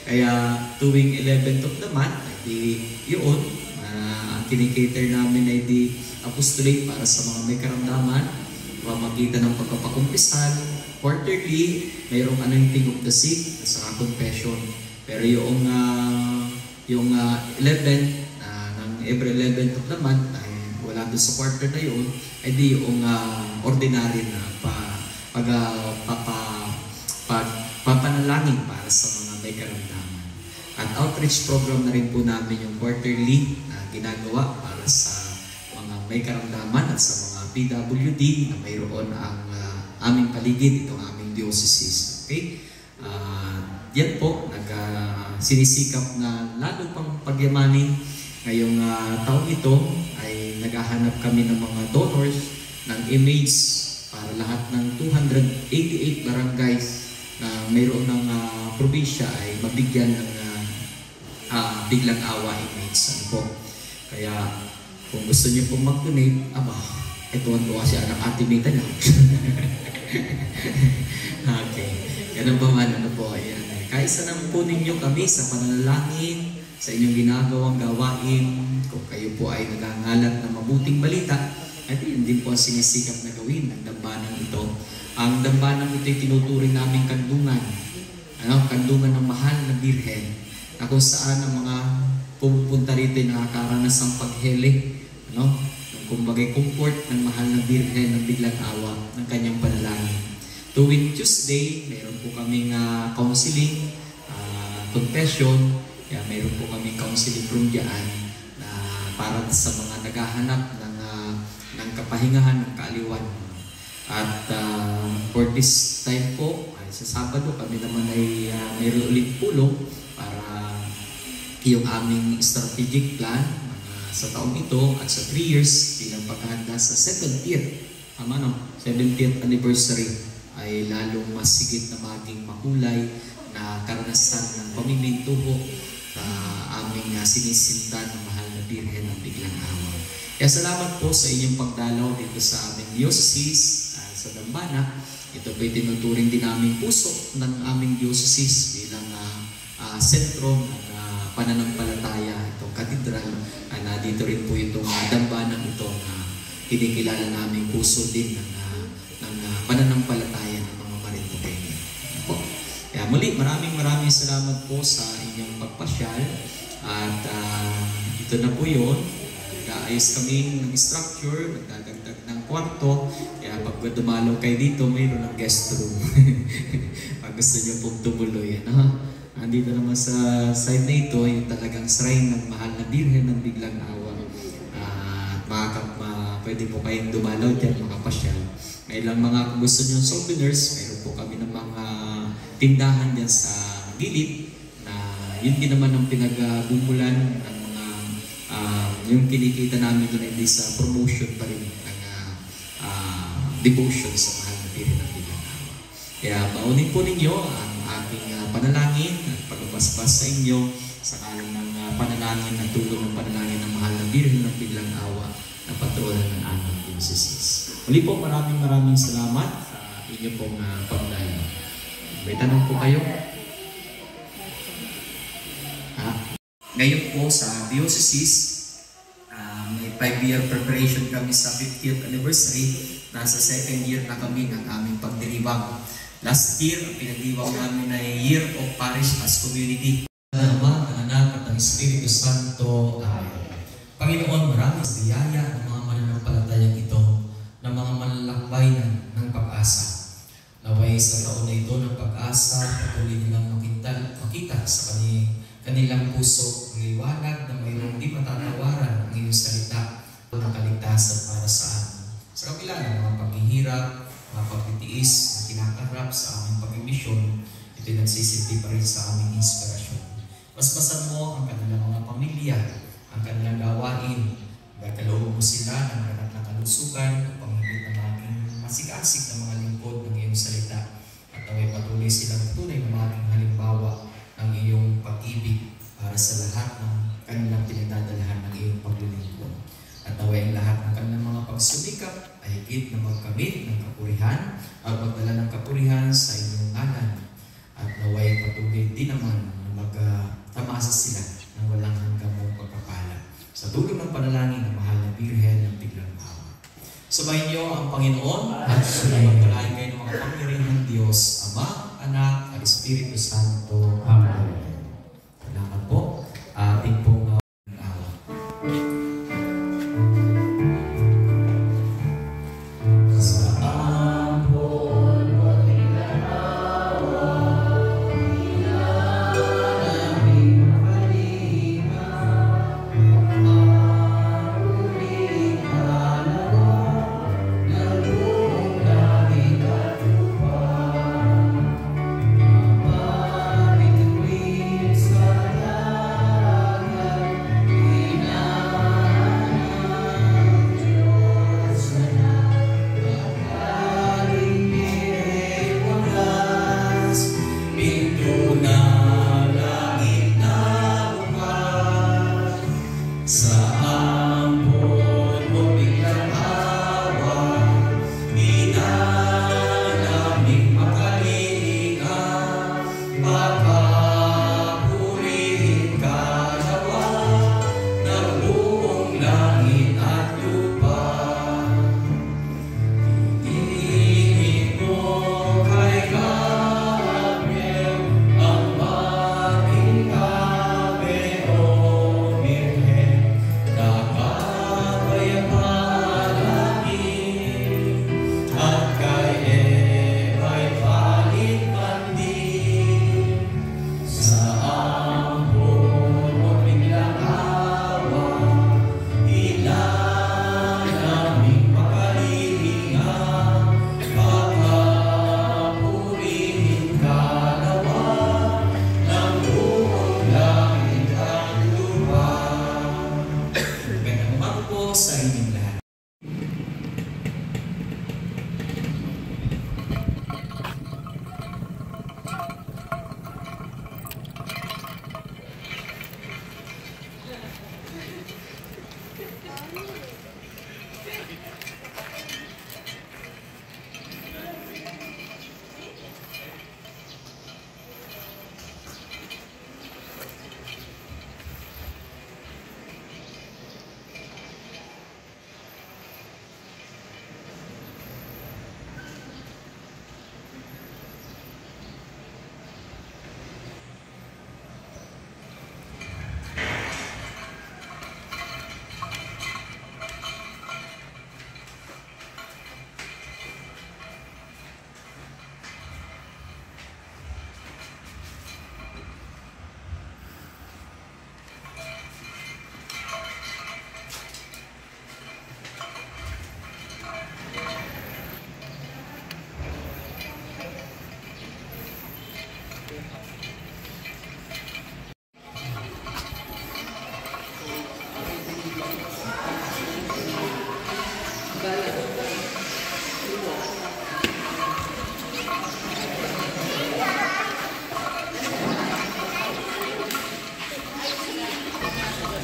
Kaya tuwing 11th of the month, yun, ang kinikater namin ay apostolate para sa mga may karamdaman, pamagitan ng pagpapakumpisal, quarterly, mayroong anointing of the sick, sa confession. Pero yung 11 ng every 11th of the month, ay wala doon sa quarter na yun, ay di yung ordinary na papanalangin para sa mga may karamdaman. At outreach program na rin po namin yung quarterly na ginagawa para sa may karamdaman at sa mga PWD na mayroon ang aming paligid, itong aming diocese. Okay? Yan po, sinisikap na lalo pang pagyamanin. Ngayong taong ito ay naghahanap kami ng mga donors ng image para lahat ng 288 barangays na mayroon ng probinsya ay mabigyan ng biglang awa image. Ano po? Kaya kung gusto niyo pong mag-donate, ito ang tuwa siya ng atimita lang. Okay. Ganun ba man, po? Ayan. Kaisa nang po ninyo kami sa panalangin, sa inyong ginagawang gawain, kung kayo po ay nagangalat ng mabuting balita, at yun din po ang sinisikap na gawin ng dambanang ito. Ang dambanang ito ay tinuturing naming kandungan. Kandungan ng mahal na Birhen, na kung saan ang mga pupunta rito ay nakakaranas ng paghele, kumbagay comfort ng mahal na Birhen ng biglang awa ng kanyang panalangin. Tuwing Tuesday, mayroon po kaming counseling, confession, kaya mayroon po kaming counseling room diyan na para sa mga naghahanap ng kapahingahan, ng kaaliwan. At for this time po, sa Sabado, kami naman ay mayroon ulit pulong para yung aming strategic plan sa taong ito at sa 3 years bilang paghahanda sa 70th 70th anniversary ay lalong masigit na maging makulay na karanasan ng pamimintuho sa aming sinisinta ng mahal na Birhen ng Biglang Awa. Kaya salamat po sa inyong pagdalaw dito sa aming diocese sa Dambana. Ito po tinuturing din aming puso ng aming diocese bilang sentro ng pananampalataya, itong katedral. Dito rin po itong Dambana ito na kinikilala naming puso din ng pananampalataya ng mga Marinduqueño. Kaya muli, maraming salamat po sa inyong pagpasyal. At ito na po yun. Nag-aayos kami ng structure, nagdadagdag ng kwarto. Kaya pag dumalaw kayo dito, mayroon ng guest room. Pag gusto nyo pong tumuloy. Andito naman sa side na ito, yung talagang shrine ng mahal na Birhen ng Biglang Awa. Pwede po kayong dumalaw dyan, makapasyal. May ilang mga gusto nyo souvenirs, mayroon po kami ng mga tindahan dyan sa gilid na yun din naman ang pinagbumulan ng mga yung kinikita namin doon hindi sa promotion pa rin ng devotion sa mahal na Birhen ng Biglang Awa. Kaya baunin po ninyo ang aking panalangin at pagbasbas sa inyo sa kalang ng panalangin at tulong ng panalangin ng mahal na Birhen ng Biglang Awa na patronan ng aming diocese. Muli po, maraming salamat sa inyo pong pagdalaw. May tanong po kayo? Ngayon po sa diocese, may 5-year preparation kami sa 50th anniversary. Nasa 2nd year na kami ng aming pagdiriwang. Last year, ang pinagdiwang namin ay Year of Parish as Community. Ama, ng Anak at ng Espiritu Santo. Panginoon, maraming biyaya ng mga mananampalatayang ito, ng mga manlalakbay ng pag-asa. Naway sa taon na ito ng pag-asa, patuloy nilang makita sa kanilang puso ang liwanag na mayroong di matatawaran ang iyong salita ng kaligtasan para sa amin. Sa kabila ng mga paghihirap, mga pagtitiis na kinakarap sa aming pag-imisyon, ito'y nagsisilbi pa rin sa aming inspirasyon. Basbasan mo ang kanilang mga pamilya, ang kanilang gawain, gagalaw mo sila ng ganap na kalusugan upang higit na maging masik-asik na mga lingkod ng iyong salita at naway patuloy silang tunay na maging halimbawa ng iyong pag-ibig para sa lahat ng kanilang pinagdadalahan ng iyong paglilingkod. At naway ang lahat ng kanilang mga pagsumikap ay higit na magkamit ng kapurihan at magdala ng kapurihan sa inyong ngalan. At naway patuloy din naman na magtamasa sila ng walang hanggang mong pagpapala. Sa tulong ng panalangin ng mahal na Birhen ng Biglang Awa. Subayin niyo ang Panginoon at magpalain kayo ng mga pangyarihan ng Diyos, Ama, Anak, at Espiritu Santo. Amen. Salamat po. Ating pong awa.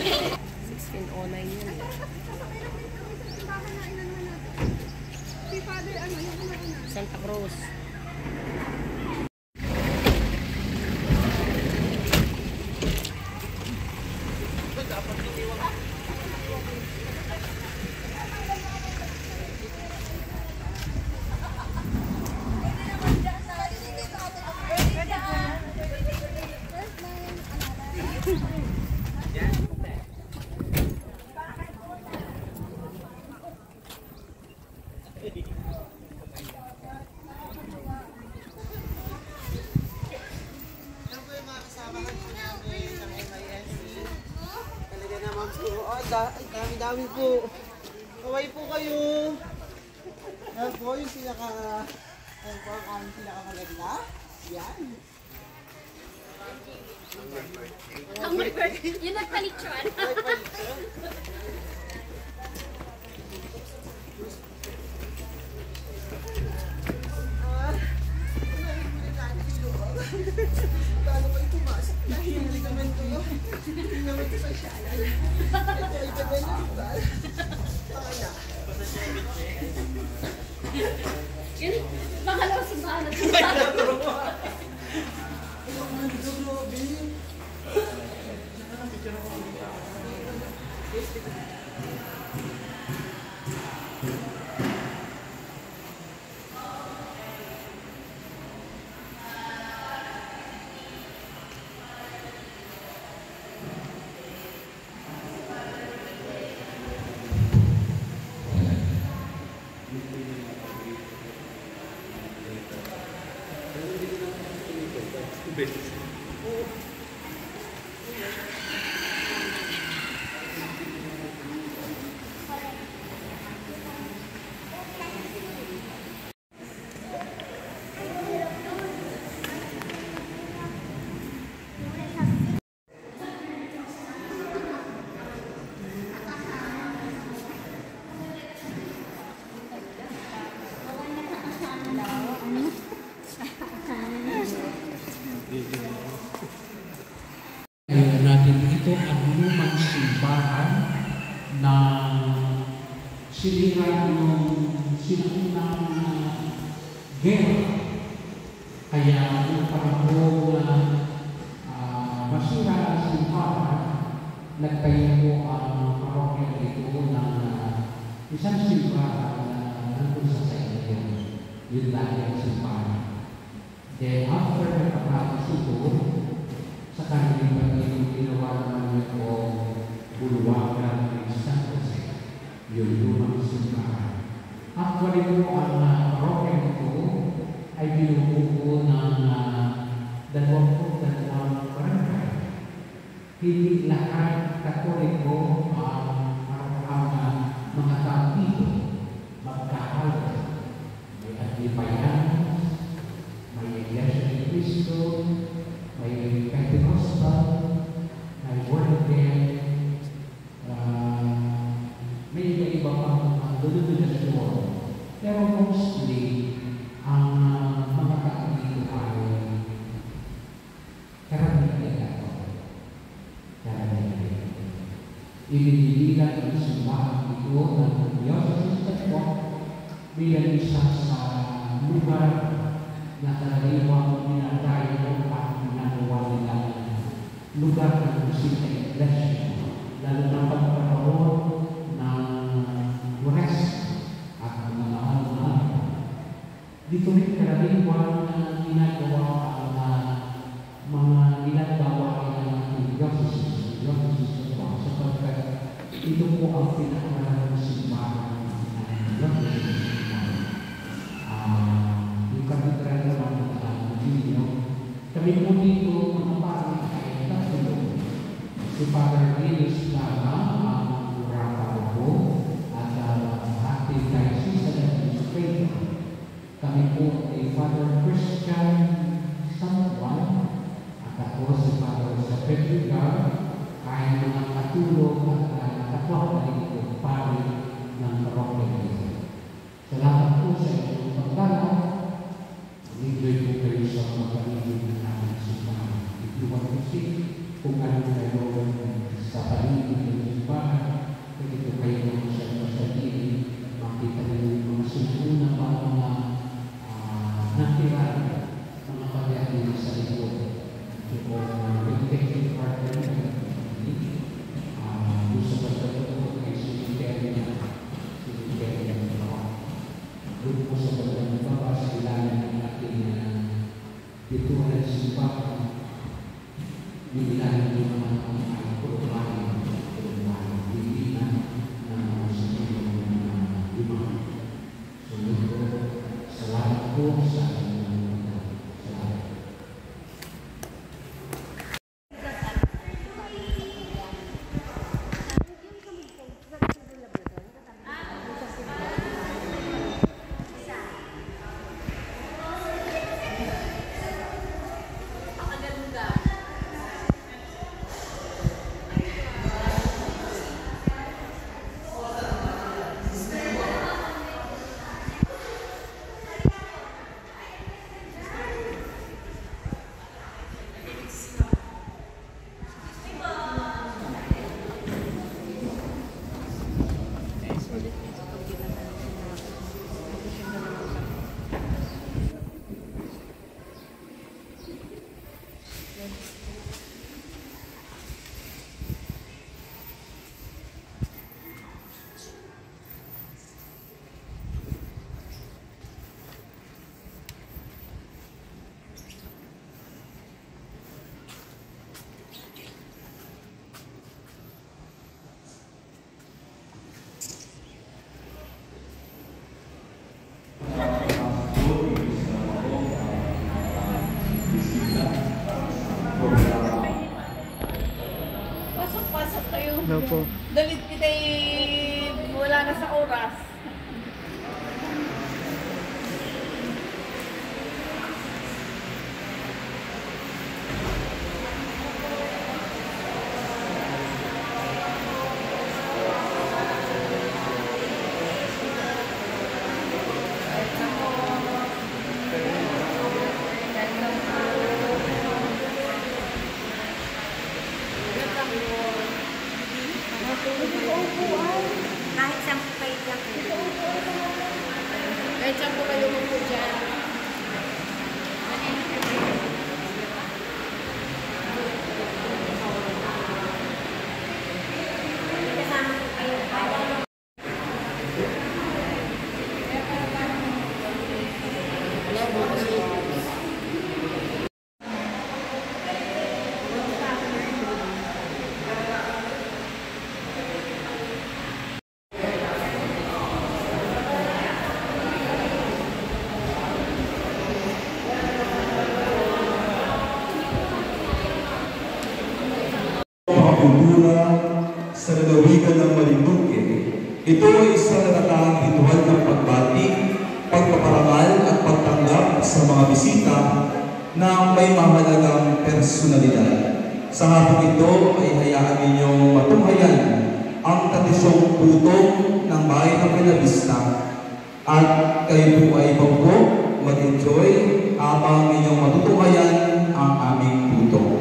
1609 yun eh. Santa Cruz. Ay, dami-dami po. Kaway po kayo. Yan po yung ayan po ang aming pinakamaganda. Yan. Oh my God, yung nagpaliktuan. Paano kayo pumasok? Dahil hindi naman ko. Hindi naman ko sa syalan. Ito ay tagal na diba? Pakala. Yun, makalaw si Bahala. Natin ito ang lumang simbahan na sinira noong sinaunang gera. Kaya noong panahon na masira ang simbahan, nagtayo po ang parokya dito ng isang simbahan na nandun sa Sayo. Yun dahil ang simbahan. Then after nakapagod ito, sa kanilang ginawa naman ito bulwagan ng San Jose, yung lumang simbahan. Actually po ang parokya nito ay binubuo ng 22 barangay. Hindi lahat Katoliko ang mga tao dito magkahalal. May Antipayanos, may Iglesia ni Cristo, may Pentecostal, may Word Again, may iba pang denominasyon. Pero mostly, ang mga tao dito ay karamihan ito. Karamihan. Ibiniligan ang simbahan ito ng Diocese Network bilang isa sa lugar na karaniwang minatayo ang ginagawa nilang lugar ng musika iglesia, lalo na pagkakaroon ng West at mga ano. Dito rin karaniwang ginagawa ang mga ginagawa ng diocese sapagkat ito po ang pinakamarang simbahan ng diocese. Yung katedral naman ng Gino, kami po dito mga pari ay tatulong. Si Father Willis Lama, ang Urapa po, at active diocese administrator. Kami po ay Father Christian San Juan, at ako si Father Sapedrigar, ay mga katulong at kapwapay ko pari ng parokya. Salamat po sa inyong pagdala. Enjoy po kayo sa mga paligid ng aming simbahan. If you want to see kung ano kayo sa paligid nakilala mga pagyahin sa likod. Yung executive partner na gusto ko sa ito ay siniteri na doon po sa pagkakababa sa ilalim ng ating dituhan sa Sipaka, yung ilalim ng mga kurumani, hindi na sa lima. So, salamat po sa salamat. Pasok kayo. Ano po? Dalit kita wala na sa oras. Kahit 10 kayo lang. Kahit saan po kayo po dyan. Kasama ko kayo. Kultura sa lalawigan ng Marinduque. Ito ay isang natatanging ritual ng pagbati, pagpaparangal at pagtanggap sa mga bisita na may mahalagang personalidad. Sa hapong ito ay hayaan ninyong matunghayan ang tradisyong tutong ng bayan ng Buenavista at kayo po ay pagpo mag-enjoy habang ninyong matutunghayan ang aming tutong.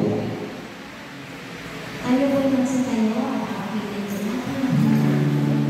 Ano po yung sa tayo? Apitin sa natin.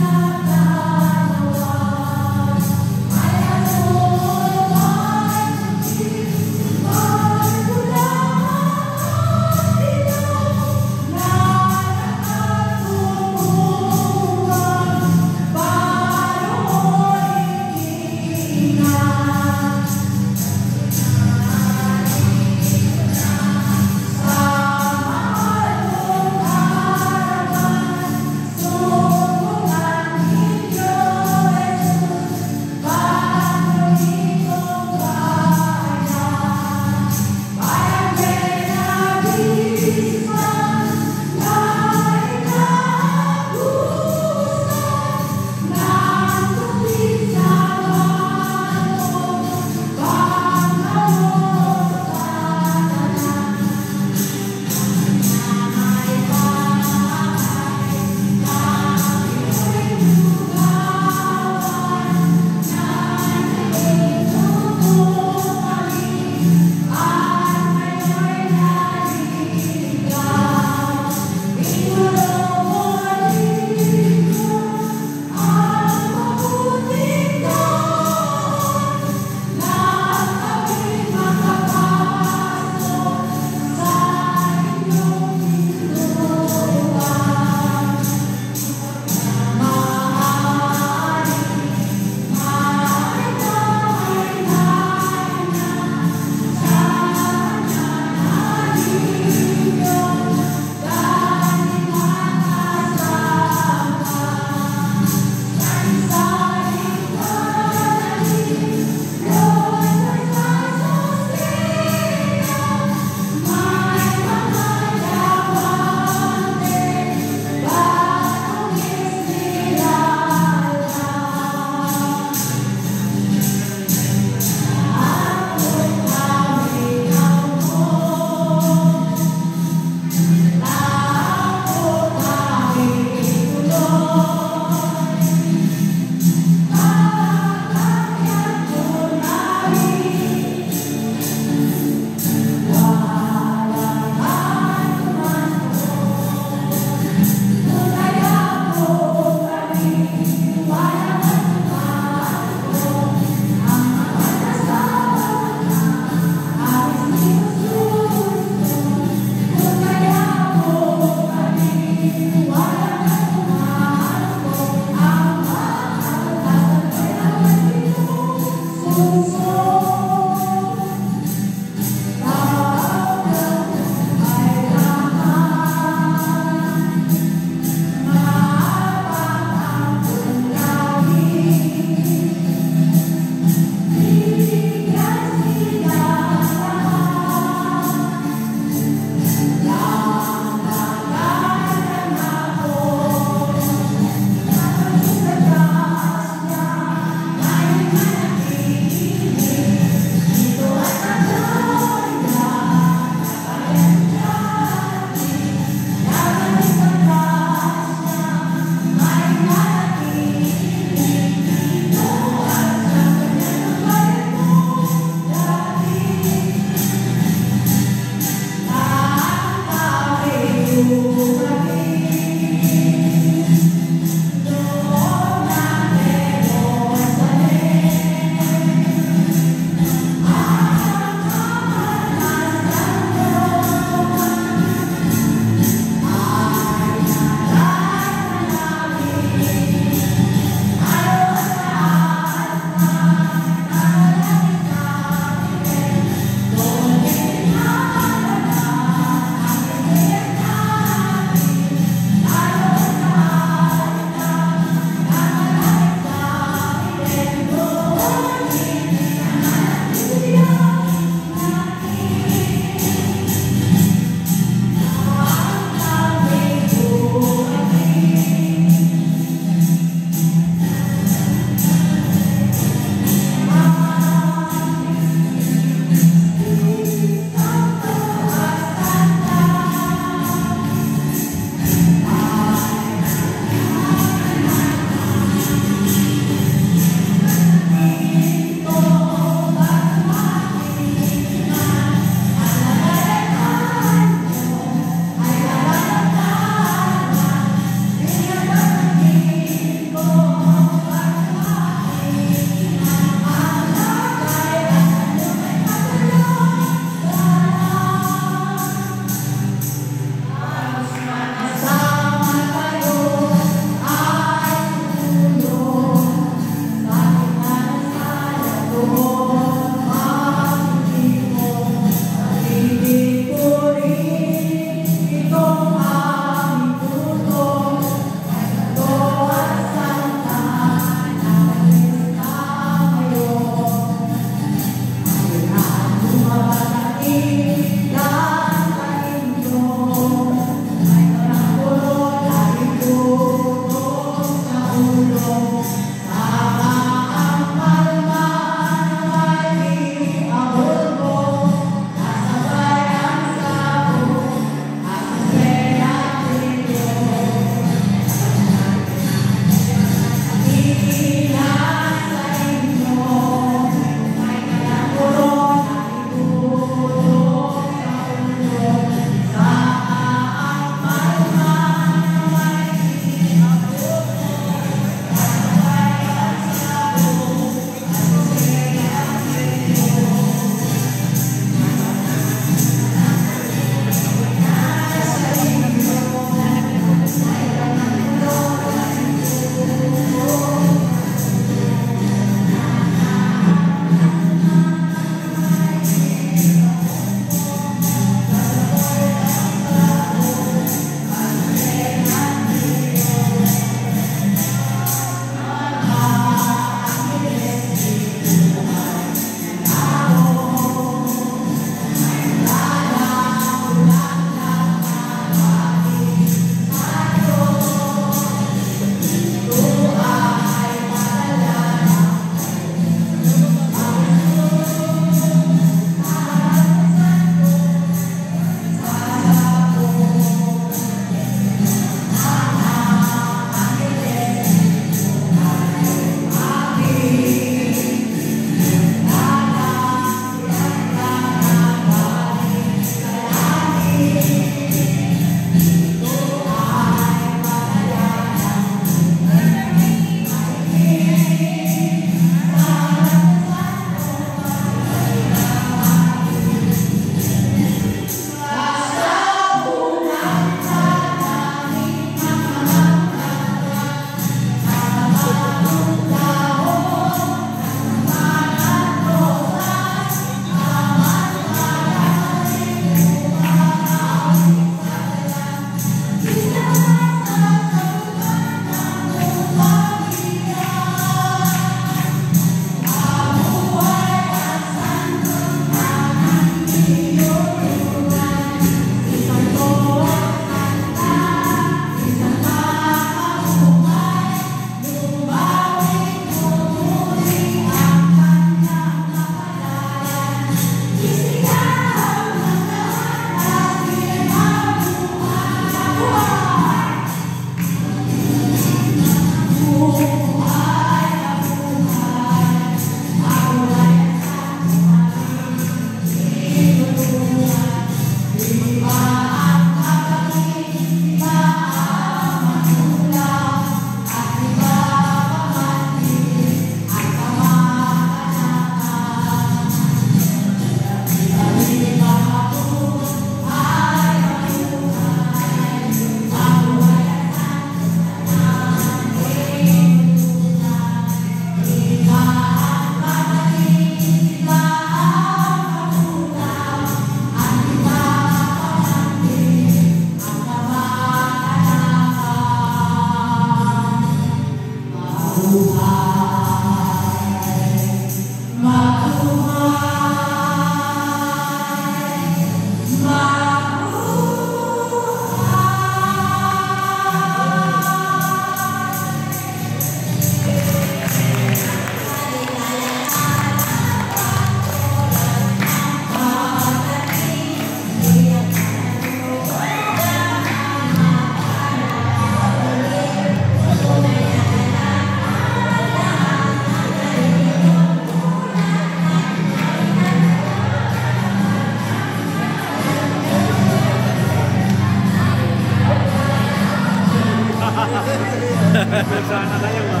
Sana kayo ba?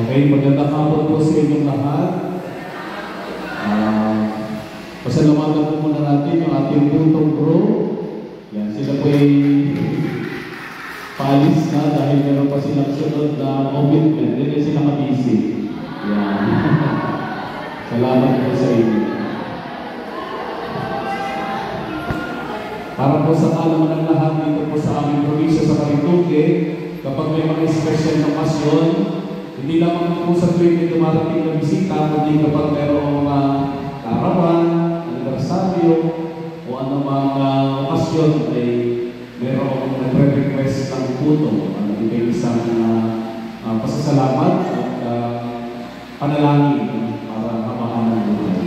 Okay, magandang hapon po sa inyong lahat. Pasalamatan po muna natin yung ating putong crew. Yan, sila po ay paalis na dahil meron pa silang sunod na commitment. Hindi sila kabisi. Yan. Salamat po sa inyo. Para po sa kaalaman ng lahat dito po sa aming probinsya sa Marinduque, kapag may mga special na okasyon, hindi lamang po sa tuwing may dumarating na bisita, kundi kapag mayroong kaarawan, anibersaryo, o anumang okasyon ay mayroong nagre-request ng puto. Ito ay isang pasasalamat at panalangin para kamahan ng buhay.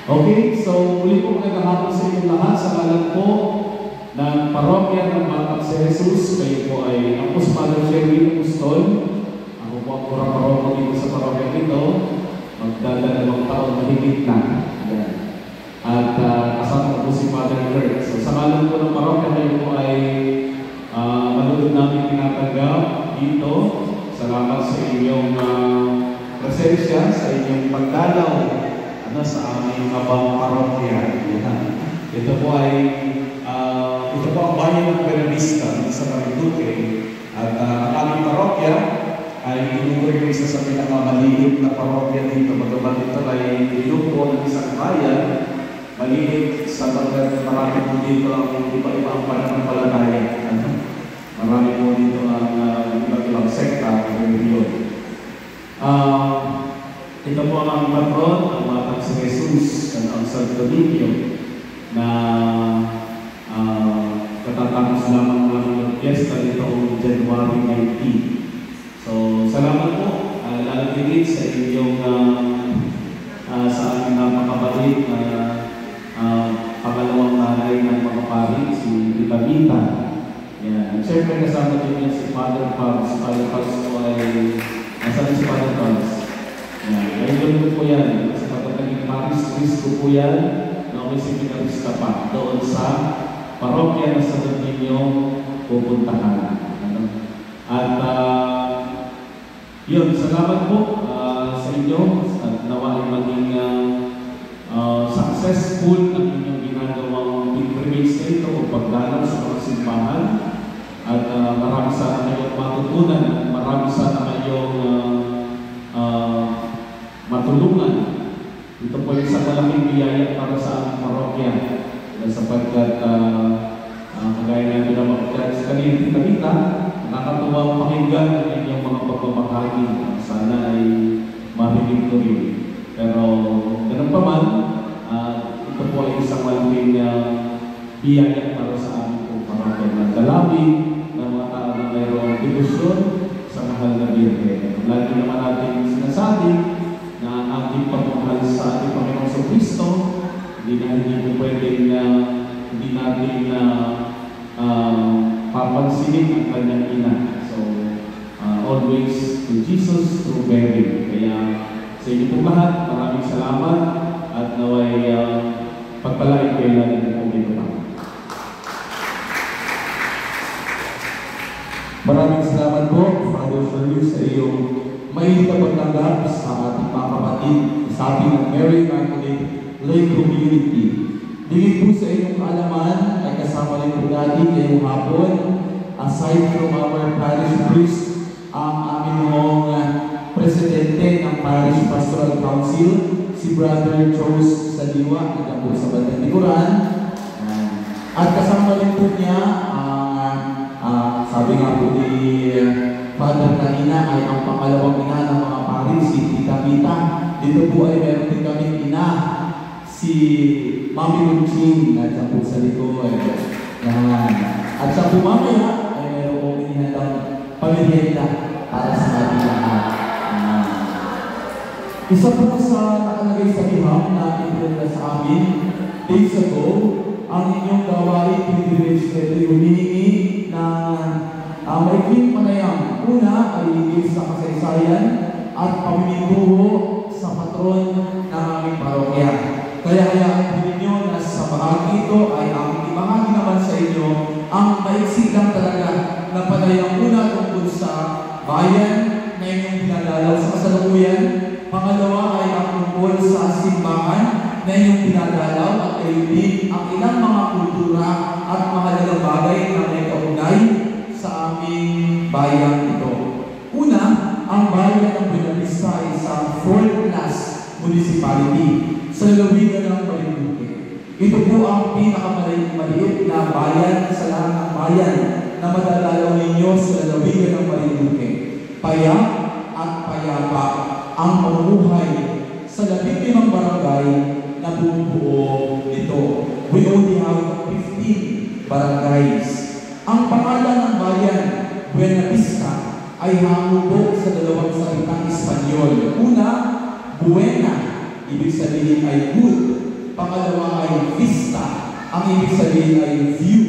Okay, so muli po magandang hapon sa inyong lahat sa kalan po ng parokya ng Batang si Jesus. Kayo po ay ang Father Jerry Apostol. Ang kurang-kurang dito sa parokya nito, magdadalawang taon mahigit na. At kasama po si Father Kurt. So sa kalan po ng parokya, kayo po ay malulog namin tinatanggap dito. Salamat sa inyong presensya, sa inyong pagdalaw sa aming abang parokya. Ito po ang bayan ng Buenavista sa Marinduque. At ang aming parokya ay inuwi isa sa pinakamaliit na parokya dito. Magabat ito ay inupo ng isang bayan, maliit sa pagkat marami po dito ang iba-ibang pananampalataya. Marami po dito ang iba-ibang sekta o reliyon. Ito po ang patron, ang Batang si Jesus, ang Santo Niño, na katatapos lamang ng fiesta nitong January 19. So, salamat po, lalagigit sa inyong sa aming napakabalik na pangalawang nanay ng mga pari, si Tita Vita. Yan. Siyempre kasama din niya si Father Pabs. Father Pabs po ay nasaan si Father Pabs? Yan. Ayun po yan. Sa pagkataging Paris Cristo po yan na may seminarista pa doon sa parokya na sa ninyo pupuntahan. At yun, salamat po sa inyo at nawa ay maging successful ang inyong ginagawang pilgrimage na ito o pagdalaw sa mga simbahan. At marami sana kayong matutunan at marami sana kayong matulungan. Ito po yung isang malaking biyaya para sa aming parokya. Sapagkat kagaya natin na makakita sa kanina, nakakatuwang pakinggan ang inyong mga pagpapahagi. Sana ay marinig ko rin. Pero ganun pa man, ito po ay isang malaking biyaya para sa aming parokya. Nagdalabi ng mga tao na mayroong debosyon sa mahal na Birhen. Lagi naman natin sinasabi na ang ating pagmamahal sa ating Panginoong Kristo, hindi po pwedeng hindi natin papansinin ang kanyang ina. So, always to Jesus through Mary. Kaya sa inyo po lahat, maraming salamat at naway pagpalain kayo natin kung dito pa. Maraming salamat po, Father Fergus, sa iyong mainit na pagtanggap sa ating mga kapatid sa ating Mary Immaculate Lay Community. Digit po sa inyong kaalaman ay kasama rin po natin ngayong hapon, aside from our parish priest, ang aming presidente ng Parish Pastoral Council, si Brother Chose Saliwa, na po sa bandang likuran. At kasama rin po niya, sabi nga po ni Father kanina, ay ang pangalawang ina ng mga pari, si Tita Mita. Dito po ay meron din kami ina, si Mami Lunching, na siya po sa likod. At sa po mamaya, ay meron po inihandang pamilyenda para sa ating lahat. Isa po sa nakalagay sa liham na ipinala sa amin days ago, ang inyong gawain privilege ay humihingi ng maikling panayam. Una ay higit sa kasaysayan at pamimintuho sa patron ng aming parokya. Kaya hayaan po ninyo na sa bahagi ito ay ang ibahagi naman sa inyo ang maiksi lang talaga na panayam. Una tungkol sa bayan na inyong pinadalaw sa kasalukuyan. Pangalawa ay ang tungkol sa simbahan na inyong pinadalaw at kayo ang ilang mga kultura at mahalagang bagay na may kaugnay sa aming bayan ito. Una, ang bayan ng Buena Vista ay isang 4th class municipality sa lalawigan ng Marinduque. Ito po ang pinakamaliit na bayan sa lahat ng bayan na madadalaw ninyo sa lalawigan ng Marinduque. Payak at payapa ang mamuhay sa 15 barangay na bumubuo nito. We only have 15 barangays. Ang pangalan ng bayan, Buena Vista, ay hango po sa dalawang salitang Espanyol. Una, buena, ibig sabihin ay good. Pangalawa ay vista, ang ibig sabihin ay view.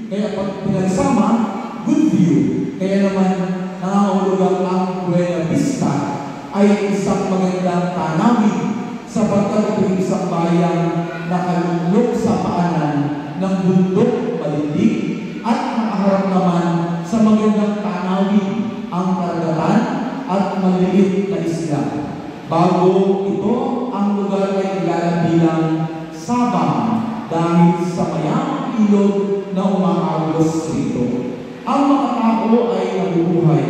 Kaya pag pinagsama, good view. Kaya naman, nangangahulugan ang Buena Vista ay isang magandang tanawin sapagkat ito isang bayan na kalulok sa paanan ng bundok malindig at nakaharap naman sa magandang tanawin ang karagatan at maliliit na isla. Bago ito, ang lugar ay ilala bilang Sabang dahil sa mayamang ilog na umaagos rito. Ang mga tao ay nabubuhay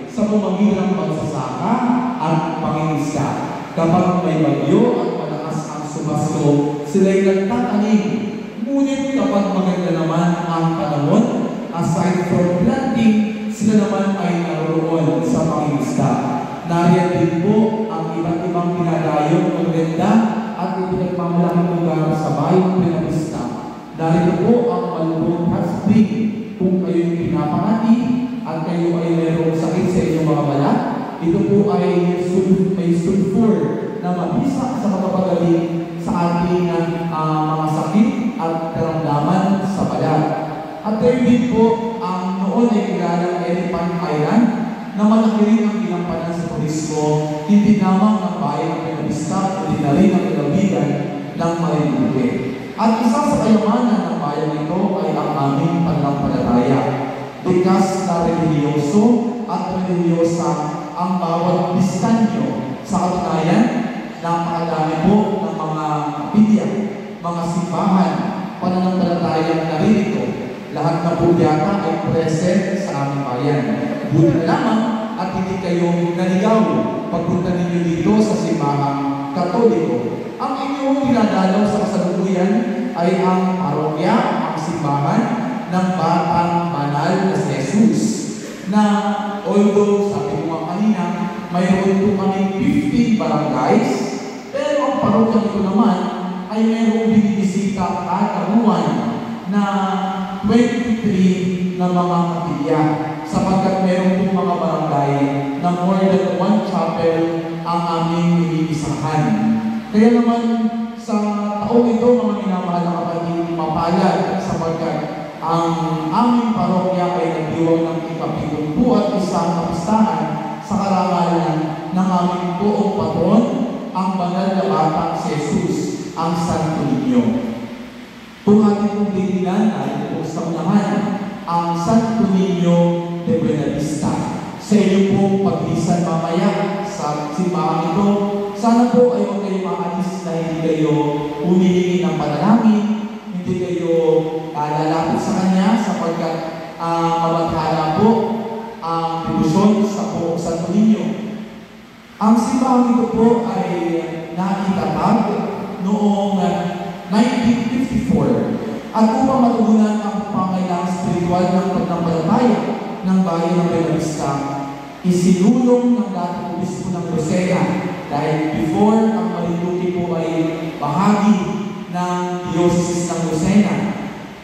sa pamamagitan ng pagsasaka at pangingisda. Kapag may bagyo at malakas ang sumasko, sila'y nagtatanim. Ngunit kapag maganda naman ang panahon, aside from planting, sila naman ay naroon sa pangingisda. Nariyan din po ang iba't ibang pinadayong maganda at ipinagmamalaking lugar sa bayang Buena Vista. Narito po ang Malubong Hot Spring kung kayo'y pinapangati at kayo ay mayroong sakit sa inyong mga balat. Ito po ay may sulfur na mabisa sa makapagaling sa ating mga sakit at karamdaman sa balat. At kayo din po ang noon ay kilalang Elephant Island na malaki rin ang ginampanan sa turismo, hindi lamang ng bayan ng Buena Vista, kundi na rin ang lalawigan ng Marinduque. At isa sa kayamanan ng bayan ito ay ang aming pananampalataya. Likas na relihiyoso at religyosa ang bawat Bistanyo. Sa katunayan, napakadami po ng mga kapilya, mga simbahan, pananampalatayang naririto. Lahat na po yata ay present sa aming bayan. Buti na lamang at hindi kayo naligaw pagpunta ninyo dito sa simbahang Katoliko. Ang inyong pinadalaw sa kasalukuyan ay ang parokya, ang simbahan ng Batang Banal na si Jesus. Na although sabi ko nga kanina, mayroon po kami 15 barangays, pero ang parokya nito naman ay mayroong binibisita kada buwan na 23 na mga kapilya, sapagkat meron pong mga barangay na more than one chapel ang aming iniisahan. Kaya naman sa taong ito, mga minamahal na kapatid, mapalad sapagkat ang aming parokya ay nagdiwang ng ika-71 na pistahan sa karangalan ng aming buong patron, ang banal na batang si Jesus, ang Santo Niño. Kung ating kong dinilan ay kung sa unahan, ang Santo Niño de Buena Vista. Sa inyo pong paglisan mamaya sa simbahan ito, sana po ay huwag kayo maalis na hindi kayo humihingi ng panalangin, hindi kayo lalapit sa Kanya sapagkat mabathala po ang debosyon sa buong Santo Niño. Ang simbahan ito po ay naitatag noong 1954 at upang matugunan ang pangailangang spiritual ng pagnampalataya ng bayan ng Bella Vista, isinulong ng dating obispo ng Lucena dahil before ang Marinduque po ay bahagi ng diocese ng Lucena.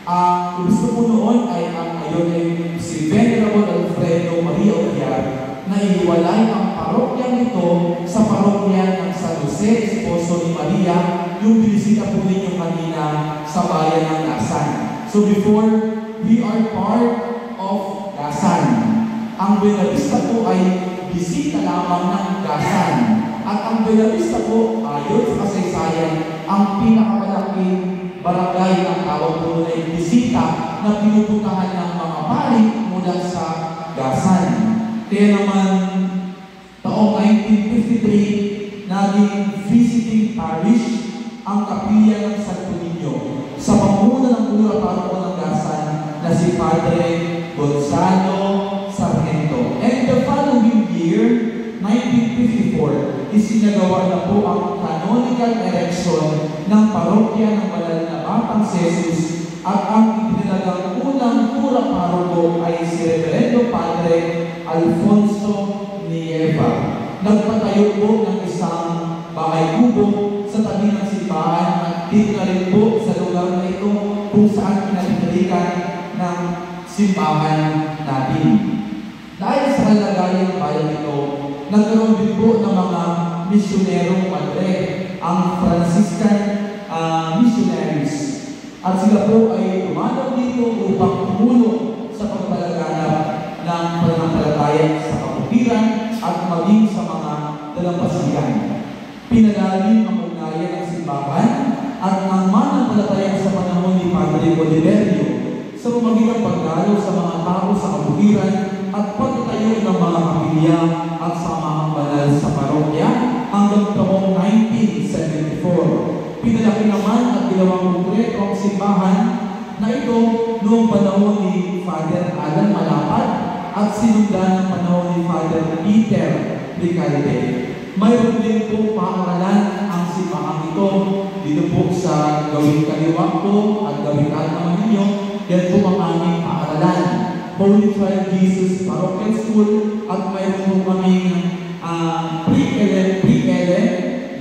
Ang obispo po noon ay ang ayon ay si Venerable Alfredo Maria Ogiar na ihiwalay ang parokyang ito sa parokya ng San Jose, esposo ni Maria, yung binisita po ninyo kanina sa bayan ng Gasan. So before, we are part of Gasan. Ang Bella Vista po ay bisita lamang ng Gasan. At ang Bella Vista po, ayon sa kasaysayan, ang pinakamalaking barangay ng tawag po ay bisita na pinupuntahan ng mga pari mula sa Gasan. Kaya naman, taong 1953, naging visiting parish ang kapilya ng Santo Niño sa pamumuno ng Kura Paroko ng Gasan na si Padre Gonzalo Sargento. And the following year, 1954, isinagawa na po ang canonical erection ng parokya ng Banal na Batang Jesus at ang ipinalagang unang Kura Paroko ay si Reverendo Padre Alfonso Nieva. Nagpatayo po ng isang bahay kubo sa tabi ng simbahan at dito na rin po sa lugar na ito kung saan pinatitilikan ng simbahan natin. Dahil sa kalagayan ng bayan ito, nagkaroon din po ng mga misyonerong padre, ang Franciscan missionaries. At sila po ay tumanaw dito upang tumulong sa pagpalaganap ng pananampalataya sa kapatiran at maging sa mga dalampasigan. Pinalalim ang ugnayan ng simbahan at ang mananampalataya sa panahon ni Padre Oliverio sa pamagitan pagdalo sa mga tao sa kapatiran at pagtayo ng mga kapilya at samahang banal sa parokya hanggang taong 1974. Pinalaki naman at ginawang konkreto ang simbahan na ito noong panahon ni Father Alan Malapad at sinundan ng panahon ni Father Peter Ricalde. Mayroon din po paaralan ang simbahan ito dito po sa gawing kaliwa po at gawing kanan ninyo. Yan po ang aming paaralan. Holy Child Jesus Parochial School at mayroon po kaming pre-ele,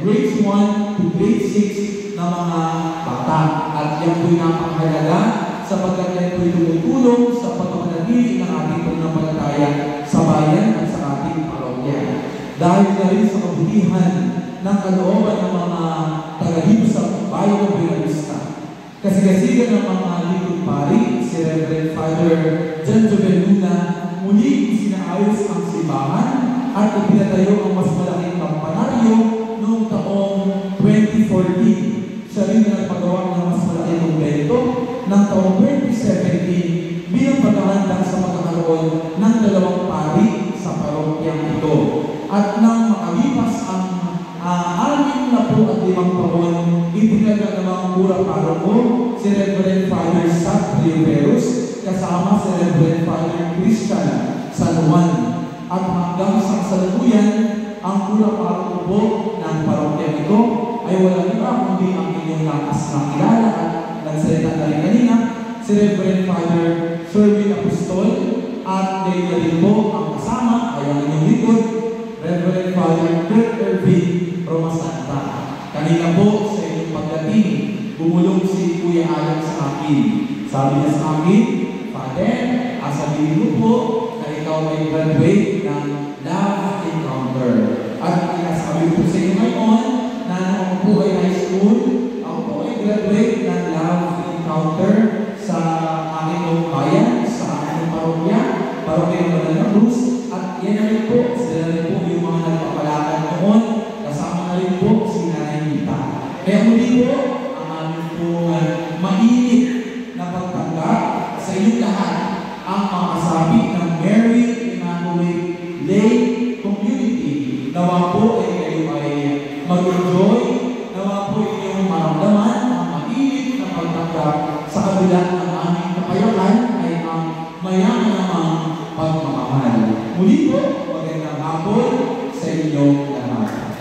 grade 1 to grade 6 na mga bata. At yan po'y napakahalaga sapagkat yan po'y tumutulong sa pagpapanatili ng ating pananampalataya sa bayan at sa ating parokya. Dahil na rin sa kabutihan ng kalooban ng mga taga-dito sa bayan ng Bella Vista. Kasi-kasigan ng mga likod pari, si Reverend Father John Joven Luna, muli isinaayos ang simbahan at ipinatayo ang mas malaking kampanaryo noong taong 2014. Siya rin na nagpagawa ng mas malaking kumbento ng taong 2017 bilang pagkahandang sa pagkakaroon ng 2 pari sa parokyang ito. At nang makalipas ang 6 na po at 5 taon, ipinaga ng mga Kura Paroko si Reverend Father Sat Riveros kasama si Reverend Father Christian San Juan. At hanggang sa kasalukuyan, ang Kura Paroko po ng parokyang ito ay walang iba kundi ang inyong lakas na kilala at nagsalita na rin kanina, si Reverend Father Sherwin Apostol at ngayon rin po ang kasama ay ang inyong likod, Reverend Father Kurt Irving Romasanta. Kanina po sa inyong pagdating, bumulong si Kuya Alan sa akin. Sabi niya sa akin, Father, sabihin mo po na ikaw ay graduate ng Love Encounter. At sabi po sa inyo ngayon na ako po ay high school, ako po ay graduate ng Love Encounter sa aking bayan, sa aking parokya, parokya ng Banal na Cruz. At yan na rin po, sila rin po yung mga nagpapalakad noon, kasama na rin po si Nanay Nita. Kaya muli po, ang aming po mainit na pagtanggap sa inyong lahat ang mga kasabi ng Mary Immaculate Lay Community. Nawa po ay kayo ay mag-enjoy, nawa po inyong maramdaman ang mainit na pagtanggap sa kabila ng aming kapayakan ay ang mayaman namang pagmamahal. Muli po, magandang hapon sa inyong lahat.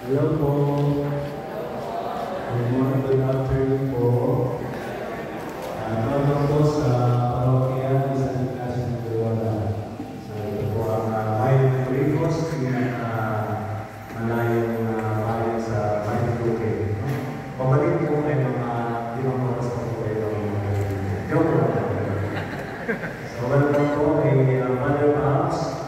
Hello po. Good morning, good afternoon po. Welcome po sa parokya ng San Ignacio ng Loyola. So ito po ang bayan ng Corrigos, malayong bayan sa bayan ng Duque. Pabalik po ay mga 5 oras po kayo. Joke lang. So welcome po ay Mother Pops.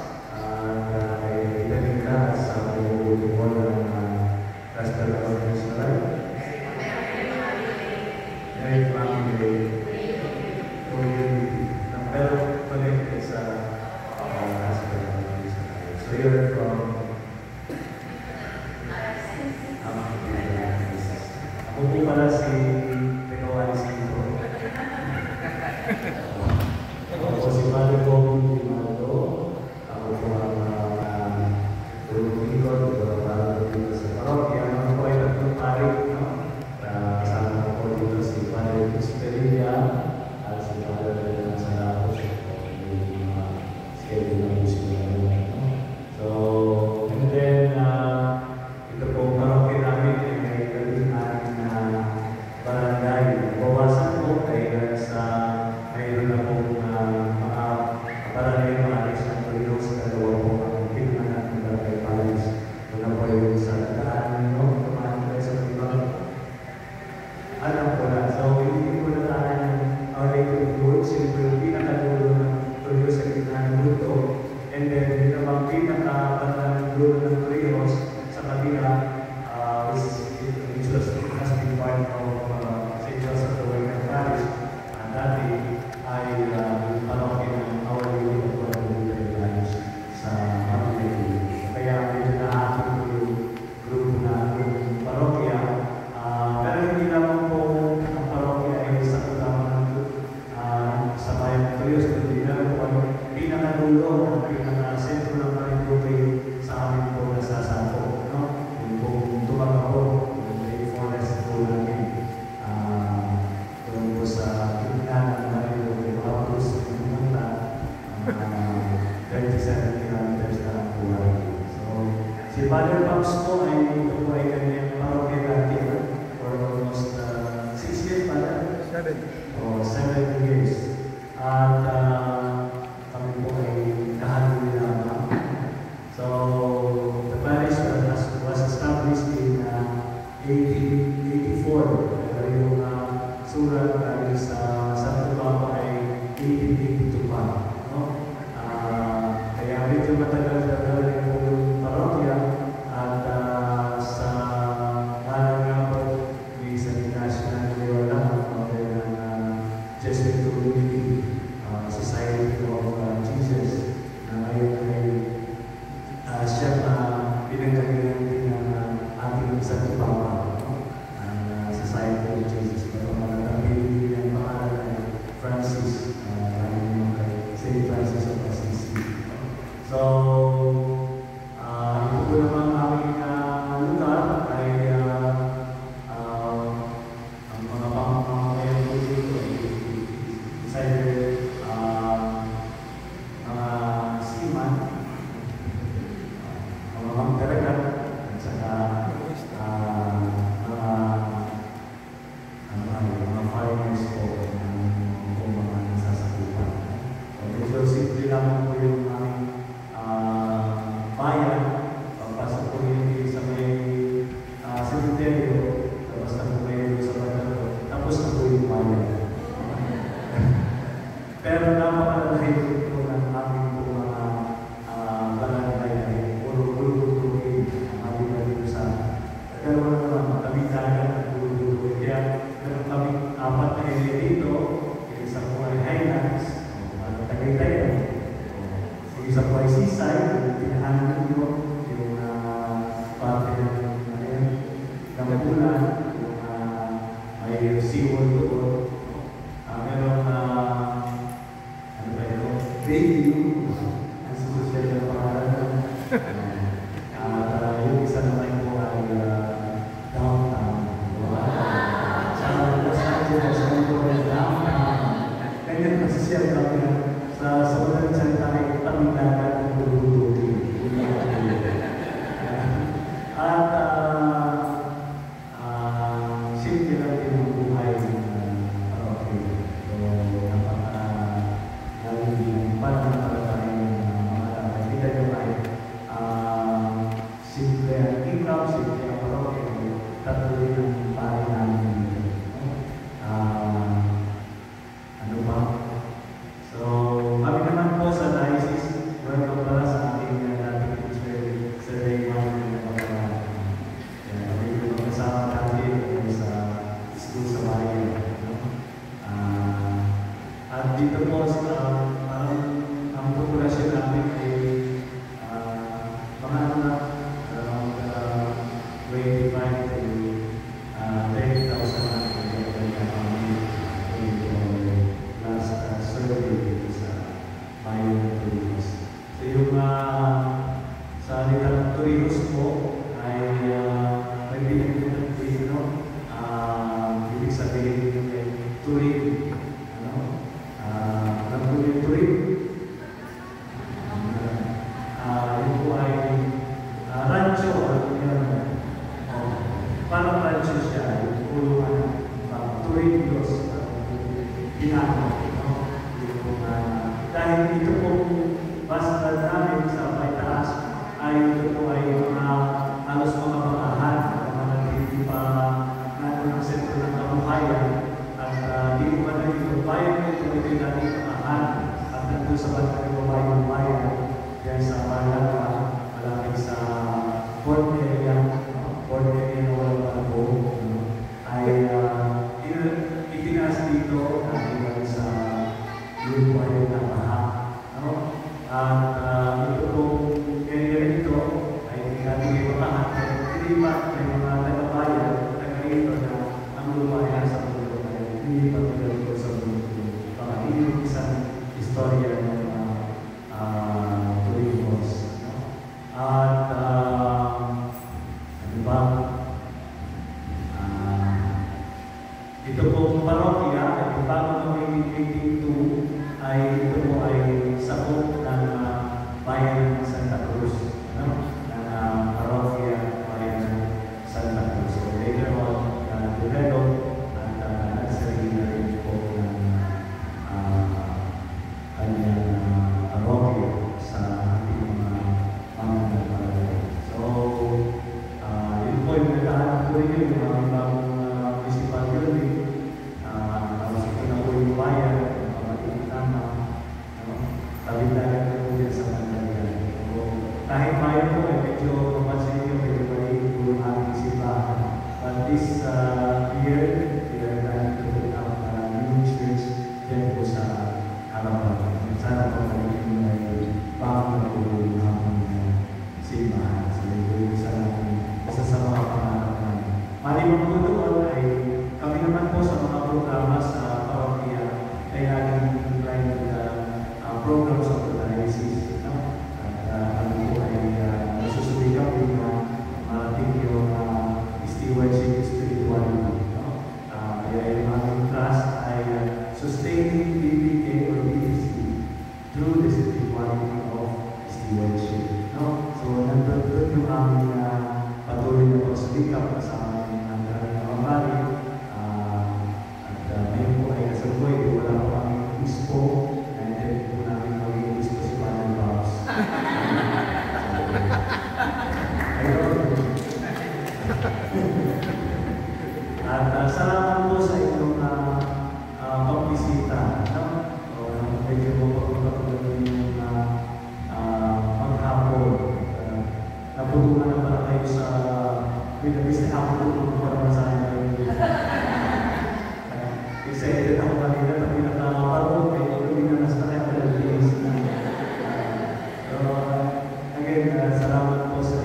Si Father Pops po ay ito po ay kanyang parokya dati for almost 6 years pa na? 7. Oh, 7 years. At kami po ay kahalo nila. So, the parish was established in 1884. Pero yung surat dahil sa Santo Papa ay 1882 pa. No? Kaya medyo matagal na rin po yung parokya. At sa nga po ni San Ignacio ng Loyola, ng Jesuit Community Society of Jesus, na ngayon ay Torrijos po ay may pinag-unang Pilipino. Ibig sabihin ay Turin. Alam po yung Turin? Yun po ay rancho. Parang rancho siya. Yung puluhan. Turin Diyos. Pinako. Dahil ito po basta namin sa Paitaas ay ito po ay halos mga bakahan, mga nagtiti pa natin ang sentro ng kabuhayan at di ko man nagtiti bayan ito ito yung natin bakahan at nandun sa bantang babayan bayan dahil sa Malaga, malapit sa port area na walang palago ay itinaas dito dahil sa grupo ay nabaha. At ito pong area ito ay natin ipapahan hindi pa may mga tagabayan taga-ito na ang lumaya sa mundo ay hindi pa ito sa mundo. Hindi yung isang istorya ng Torrijos. At ano ba? Ito pong parokya ay bago ng 1882 ay ito po ay sakop ng bayan ng Santa Cruz, ng parokya bayan ng Santa Cruz. So later on, develop at nagsarili na rin po ng kanyang parokya sa ating mga pamamayan. So, yun po yung nagkaan po rin yung mga bagong municipal building. Tapos ito na po yung bayan, tabi-tabi po din sa Mandaluyong. So, kahit bayan po ay medyo mapansin nyo, medyo maliit po yung aming simbahan. But this year, we are trying to put up a new church din po sa harapan. Sana po maliit mo ay bago na po yung aming simbahan. So, ito yung isa sa mga pangarap namin. Maliban po doon ay kami naman po sa mga programa sa parokya ay laging trying to programs of the diocese. At kami po ay nasusubikan din na marating yung stewardship spirituality. Kaya yung aming trust ay sustaining BPK or BPC through the spirituality of stewardship. So, nandun yung aming patuloy na pagsubikap kasama ng aming kamabali. At ngayon po ay kasabuhay, wala po aming ispo. At salamat po sa inyong pagbisita. Medyo po pagpapatuloy yung maghapon. Naputunan na pala kayo sa pinabis na ako po naman sa akin. Excited ako kanina na pinakaparong kayo luminanas na kayo. So, again, salamat po sa